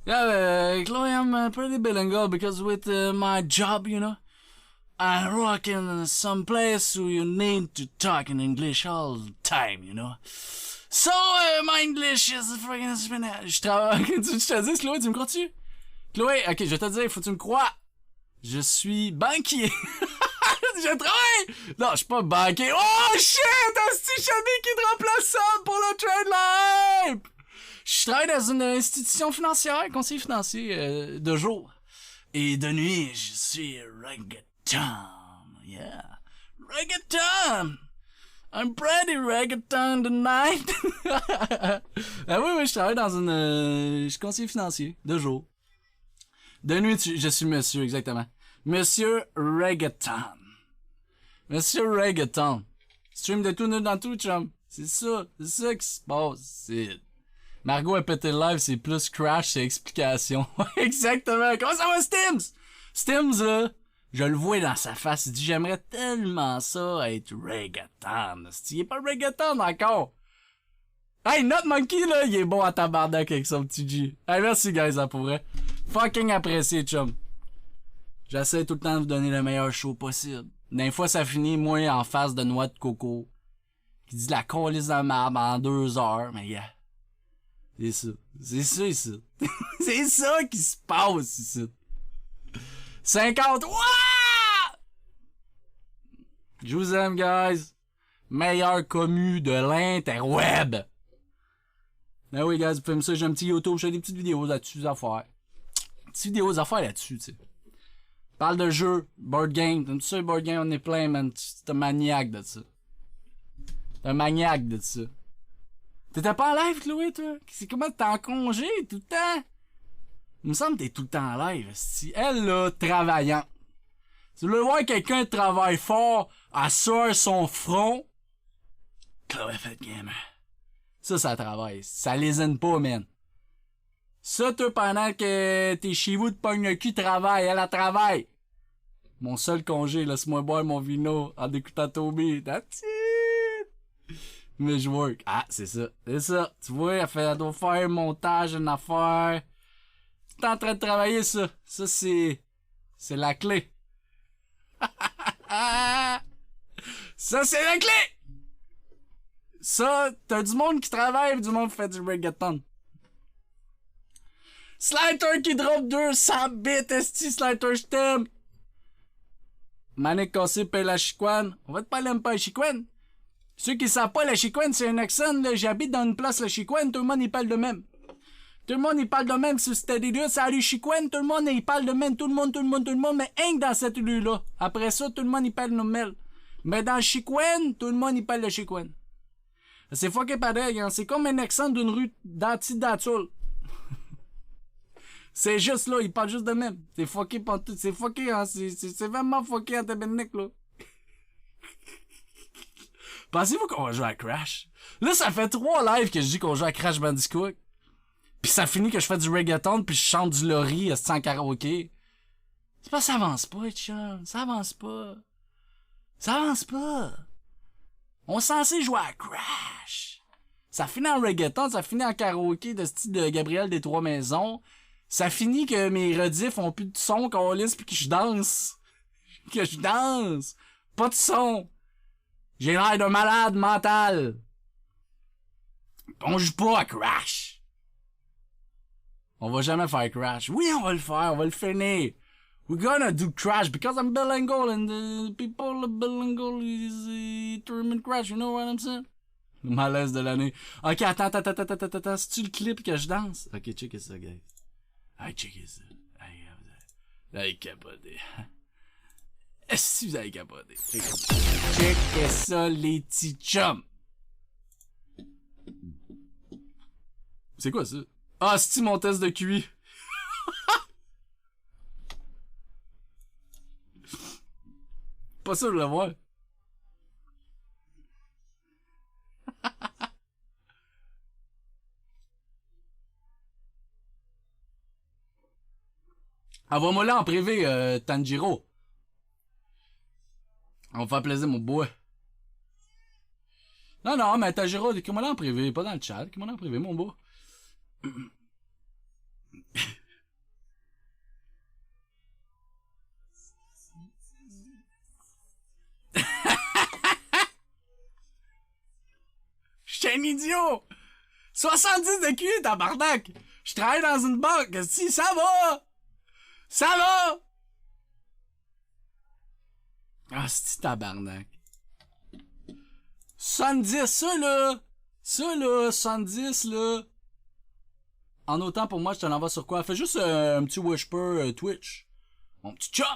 Yeah, Chloe, I'm pretty bilingual because with my job, you know, I work in some place where you need to talk in English all the time, you know. So, my English is freaking spinach. Je travaille. Tu te dis, Chloé, tu me crois-tu? Chloé, ok, je vais te dire, faut que tu me crois. Je suis banquier. Je travaille! Non, je suis pas banquier. Oh shit! Un petit chami qui drop la somme pour le trade live! Je travaille dans une institution financière, conseiller financier de jour. Et de nuit, je suis reggaeton. Yeah. Reggaeton! I'm pretty reggaeton tonight. Ah oui, je travaille dans je suis conseiller financier de jour. De nuit, je suis monsieur, exactement. Monsieur Reggaeton. Monsieur Reggaeton. Stream de tout, nul dans tout, chum. C'est ça qui se passe. C'est... Margot a pété le live, c'est plus Crash, c'est explication. Exactement. Comment ça va, Stims? Stims, là, Je le vois dans sa face. Il dit, j'aimerais tellement ça être reggaeton. Il est pas reggaeton encore. Hey, Not Monkey, là, il est bon à tabarnak avec son petit G. Hey, merci, guys, hein, pour vrai. Fucking apprécié, chum. J'essaie tout le temps de vous donner le meilleur show possible. Des fois, ça finit, moi, en face de noix de coco. Qui dit la colisse de marbre en 2 heures. Mais, yeah. C'est ça. C'est ça, ici. C'est ça qui se passe, ici. 50. Wouah! Je vous aime, guys. Meilleur commu de l'interweb. Ah oui, guys, vous pouvez me ça, j'ai un petit YouTube, je fais des petites vidéos là-dessus, à faire. Petites vidéos à faire là-dessus, tu sais. Parle de jeux, board game, t'aimes ça, board game, on est plein, man. T'es un maniaque de ça. T'es un maniaque de ça. T'étais pas en live, Chloé, toi? C'est comment t'es en congé tout le temps? Il me semble que t'es tout le temps en live. Si elle, là, travaillant. Tu veux voir quelqu'un travaille fort, à sur son front? Chloé fait gamer. Ça travaille. Ça lésine pas, man. Ça, toi, pendant que t'es chez vous, te pognes le cul, travaille. Elle travaille. Mon seul congé, laisse-moi boire mon vino en écoutant Toby. That's it. Mais je work. Ah, c'est ça. C'est ça. Tu vois, elle doit faire un montage, une affaire. T'es en train de travailler, ça. Ça, c'est la clé. Ça, c'est la clé! Ça, t'as du monde qui travaille et du monde qui fait du reggaeton. Slider qui drop 200 bits, esti, Slider, je t'aime. Manic cassé paye la chicoine. On va te parler même pas la chicoine. Ceux qui savent pas, la chicoine, c'est un accent, là. J'habite dans une place, la chicoine, tout le monde y parle de même. Tout le monde y parle de même sur cette rue-là, c'est la rue Chicoine, tout le monde y parle de même, tout le monde, mais rien que dans cette rue-là. Après ça, tout le monde y parle de même. Mais dans Chicoine, tout le monde y parle de Chicoine. C'est fucké pareil, hein. C'est comme un accent d'une rue d'Antidatul. C'est juste là, il parle juste de même. C'est fucké pantoute, c'est fucké, hein. C'est vraiment fucké en tabarnak, là. Pensez-vous qu'on va jouer à Crash? Là, ça fait 3 lives que je dis qu'on joue à Crash Bandicoot. Pis ça finit que je fais du reggaeton pis je chante du Laurie sans karaoké. C'est pas, ça avance pas, chum. Ça avance pas. Ça avance pas. On est censé jouer à Crash. Ça finit en reggaeton, ça finit en karaoké de style de Gabriel des Trois Maisons. Ça finit que mes rediffs ont plus de son qu'on lisse pis que je danse. Que je danse. Pas de son. J'ai l'air d'un malade mental. On joue pas à Crash. On va jamais faire Crash. Oui, on va le faire, on va le finir. We're gonna do Crash because I'm bilingual and the people of bilingual is determined Crash, you know what I'm saying? Le malaise de l'année. Ok, attends, c'est-tu le clip que je danse? Ok, check ça, guys. Hey, check ça. Hey, vous avez capoté. Est-ce que vous avez capoté? Check ça, les petits chums. C'est quoi ça? Ah, c'est-tu mon test de QI? Pas sûr de le voir. Envoie-moi là en privé, Tanjiro. On va faire plaisir, mon boy. Non, mais Tanjiro, écris-moi là en privé, pas dans le chat. Écris-moi là en privé, mon boy. J'suis un idiot! 70 de QI, tabarnak! Je travaille dans une banque, si, ça va! Ça va! Ah, c'est tabarnak. 70, ça là, 70 là. En autant pour moi, je te l'envoie sur quoi? Fais juste un petit whisper Twitch. Mon petit chop!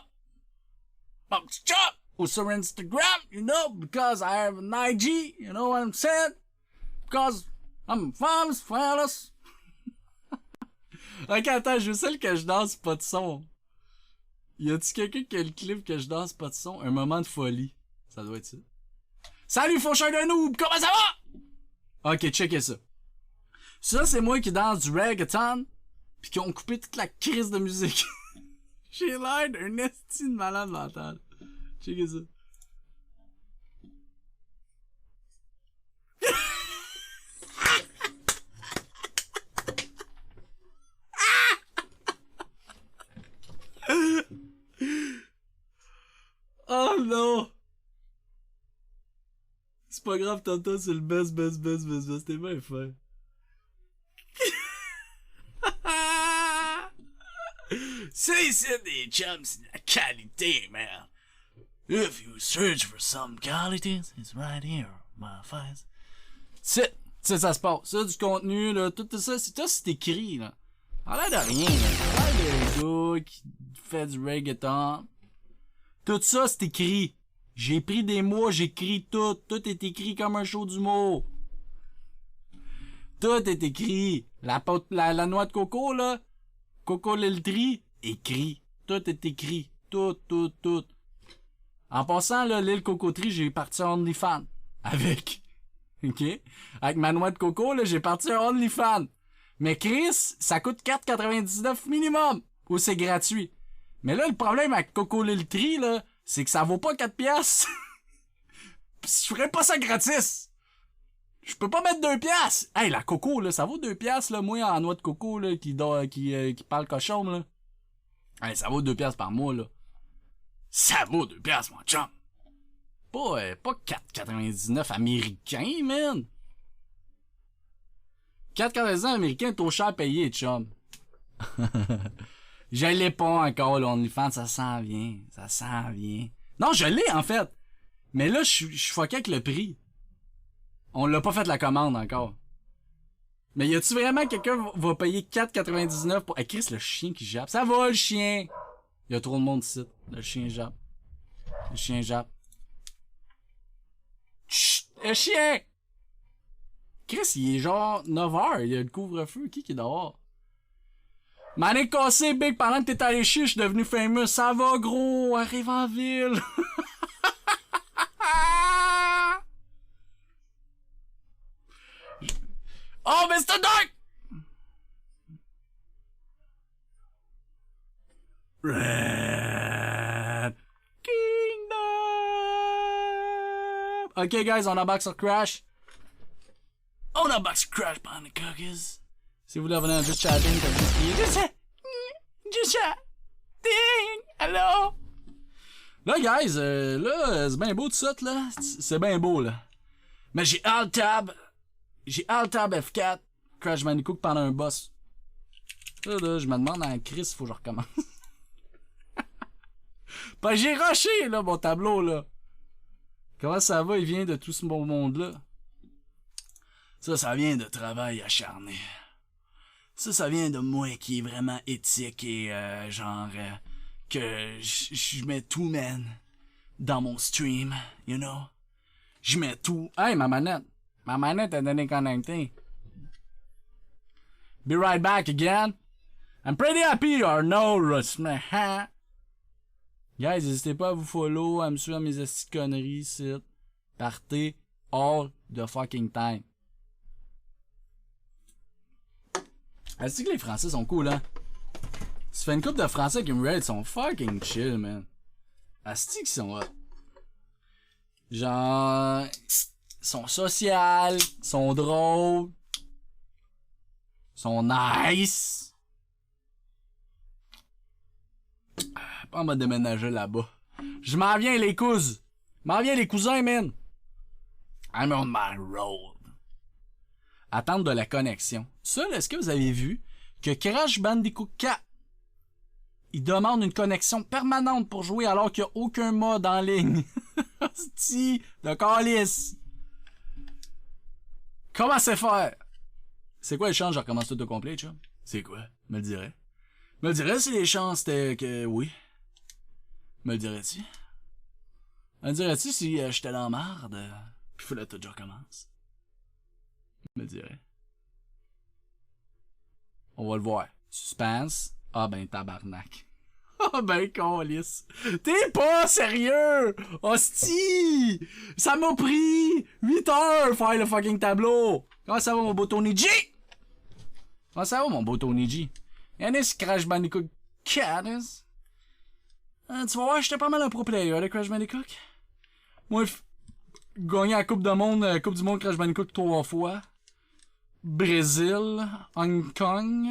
Mon petit chop! Ou sur Instagram, you know, because I have an IG, you know what I'm saying? Because I'm famous. Ok, attends, je veux celle que je danse pas de son. Y a-tu quelqu'un qui a le clip que je danse pas de son? Un moment de folie. Ça doit être ça. Salut, faucheur de noob! Comment ça va? Ok, checkez ça. Ça, c'est moi qui danse du reggaeton, pis qui ont coupé toute la crise de musique. J'ai l'air d'un esti de malade mental. Checkez ça. Oh non! C'est pas grave, Tonton, c'est le best. T'es bien fin. Ça ici des chums, c'est de la qualité, man. If you search for some qualities, it's right here, my face. C'est ça se passe. Ça, du contenu, là, tout ça, c'est écrit, là. Ça a l'air de rien, là. Ça a l'air d'un gars qui fait du reggaeton. Tout ça, c'est écrit. J'ai pris des mots, j'écris tout. Tout est écrit comme un show d'humour. Tout est écrit. La noix de coco, là. Coco Liltri, écrit. Tout est écrit. Tout. En passant, là, l'île Cocoterie, j'ai parti un OnlyFans. Avec. OK? Avec ma noix de coco, là, j'ai parti un OnlyFans. Mais Chris, ça coûte 4,99 minimum. Ou c'est gratuit. Mais là, le problème avec Coco Liltri, là, c'est que ça vaut pas 4 piastres. Je ferais pas ça gratis. Je peux pas mettre 2 piastres. Hey, la coco, là, ça vaut 2 piastres, là. Moi, en noix de coco, là, qui parle cochon, là. Hey, ça vaut 2 piastres par mois, là. Ça vaut 2 piastres, mon chum. Pas 4,99 américains, man. 4,99 américains, trop cher à payer, chum. Je l'ai pas encore, l'OnlyFans, ça s'en vient. Non, je l'ai, en fait. Mais là, je suis fucké avec le prix. On l'a pas fait la commande encore. Mais y a-tu vraiment quelqu'un qui va payer 4,99 pour... Hey, Chris, le chien qui jappe. Ça va, le chien! Y a trop de monde ici. Le chien jappe. Chut! Le chien! Chris, il est genre 9h. Il y a le couvre-feu. Qui est dehors? Mané cassé, Big, pendant que t'es allé chier, je suis devenu famous. Ça va, gros? Arrive en ville. Oh, Mr. Dark! Red Kingdom! Ok, guys, on embarque sur Crash. On embarque sur Crash pendant les cookies. Si vous voulez venir juste chatting, comme Just chatting! Hello! Là, guys, là, c'est bien beau tout ça, là. C'est bien beau, là. Mais j'ai Alt-Tab F4, Crash Bandicoot pendant un boss. Là, je me demande en crise, faut que je recommence. Ben, j'ai rushé, là, mon tableau, là. Comment ça va? Il vient de tout ce bon monde-là. Ça vient de travail acharné. Ça vient de moi qui est vraiment éthique et, que je mets tout, man, dans mon stream, you know? Je mets tout. Hey, ma manette est déconnectée. Be right back again. I'm pretty happy or no, Russman, huh? Guys, n'hésitez pas à vous follow, à me suivre à mes astuces conneries, c'est partez all the fucking time. Est-ce que les Français sont cool, hein? Tu fais une couple de Français qui me raid, ils sont fucking chill, man. Asti qu'ils sont hot. Genre, sont social, sont drôles, sont nice. Pas en mode déménager là-bas. Je m'en viens les cousins. M'en viens les cousins, man. I'm on my road. Attendre de la connexion. Ça, est-ce que vous avez vu que Crash Bandicoot 4, il demande une connexion permanente pour jouer alors qu'il n'y a aucun mode en ligne. Hostie de calice. Comment c'est faire? C'est quoi les chances? Je recommence tout au complet, tu vois? C'est quoi? Me le dirais. Me le dirais si les chances étaient que oui. Me le dirais-tu? Me le dirais-tu si j'étais dans la marde? Pis faut que tout je recommence. Me le dirais. On va le voir. Suspense. Ah ben tabarnak. Ah ben câlisse. T'es pas sérieux! Hostie! Ça m'a pris 8 heures faire le fucking tableau! Comment ça va mon beau Tony G? Comment ça va mon beau Tony G? Y'en a ce Crash Bandicoot 4, Tu vas voir, j'étais pas mal un pro player de Crash Bandicoot. Moi, gagné la Coupe du Monde Crash Bandicoot 3 fois. Brésil, Hong Kong,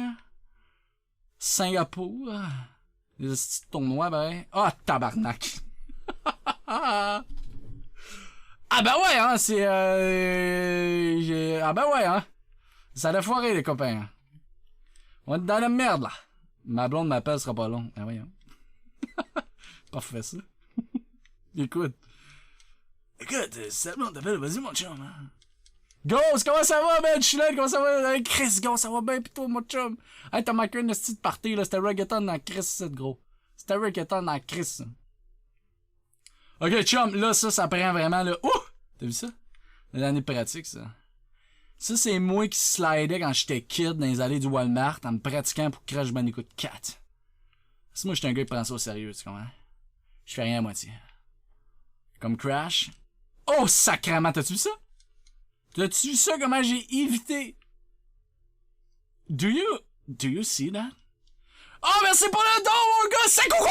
Singapour. Des petits tournois, ben. Ah, tabarnak! Ah ben ouais, hein, c'est ah ben ouais, hein. Ça a foiré, les copains. On est dans la merde, là. Ma blonde m'appelle, ce sera pas long. Ah ouais, hein. Parfait, ça. Écoute, c'est la blonde t'appelle, vas-y, mon chum, hein. Ghost, comment ça va, man? Je suis là, comment ça va? Hey, Chris, Ghost, ça va bien, pis toi, mon chum? Hey, t'as manqué une petite partie, là. C'était reggaeton dans Chris, c'est gros. C'était reggaeton dans Chris, ça. Ok, chum, là, ça prend vraiment, là. Ouh! T'as vu ça? L'année pratique, ça. Ça, c'est moi qui slidais quand j'étais kid dans les allées du Walmart en me pratiquant pour Crash Bandicoot 4. C'est moi, j'étais un gars qui prend ça au sérieux, tu comprends? Je fais rien à moitié. Comme Crash. Oh, sacrément, t'as-tu vu ça? T'as-tu vu ça, comment j'ai évité? Do you see that? Oh, merci pour le don, mon gars! C'est quoi?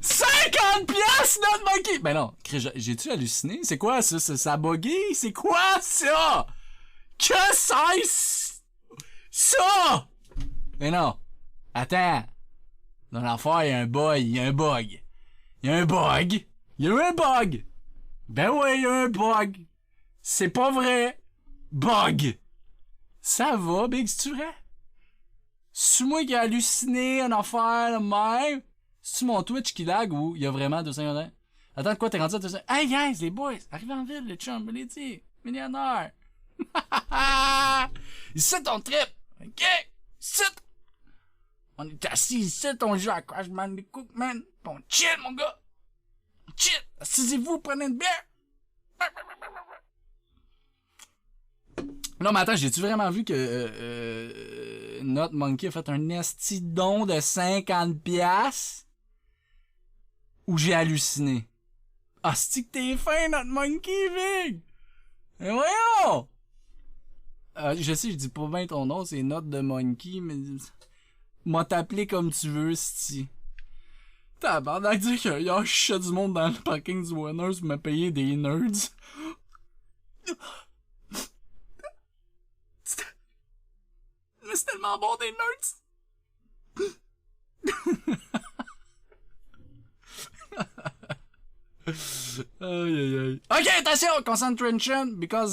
50 piastres, notre monkey! Ben non, j'ai-tu halluciné? C'est quoi, ça? Ça a bugué? C'est quoi, ça? Que c'est ça? Mais non. Attends. Dans l'affaire, il y a un bug. Il y a un bug. Il y a un bug. Il y a un bug. Ben ouais, il y a un bug. C'est pas vrai. Bug. Ça va, Big, c'est-tu vrai? C'est moi qui ai halluciné une affaire de même? C'est-tu mon Twitch qui lag ou il y a vraiment 250? Attends, de quoi t'es rendu à 250? Hey guys, les boys, arrivez en ville, les chums, les dit, millionnaire. Ici ton trip, ok? Ici. On est assis ici, on joue à Crash Bandicoot, man. Pis on chill, mon gars. On chill. Assisez-vous, prenez une bière. Non, mais attends, j'ai-tu vraiment vu que notre monkey a fait un esti don de 50 piastres? Ou j'ai halluciné? Ah, c'est-tu que t'es fin, notre monkey, Big? Mais voyons! Je sais, je dis pas bien ton nom, c'est Note de Monkey, mais... M'a t'appelé comme tu veux, c'ti. Tabarnak, dire que hier, je chute du monde dans le parking du Winners pour me payer des nerds. Mais c'est tellement bon, des nerds! Aïe aïe aïe. Ok, attention, concentration, because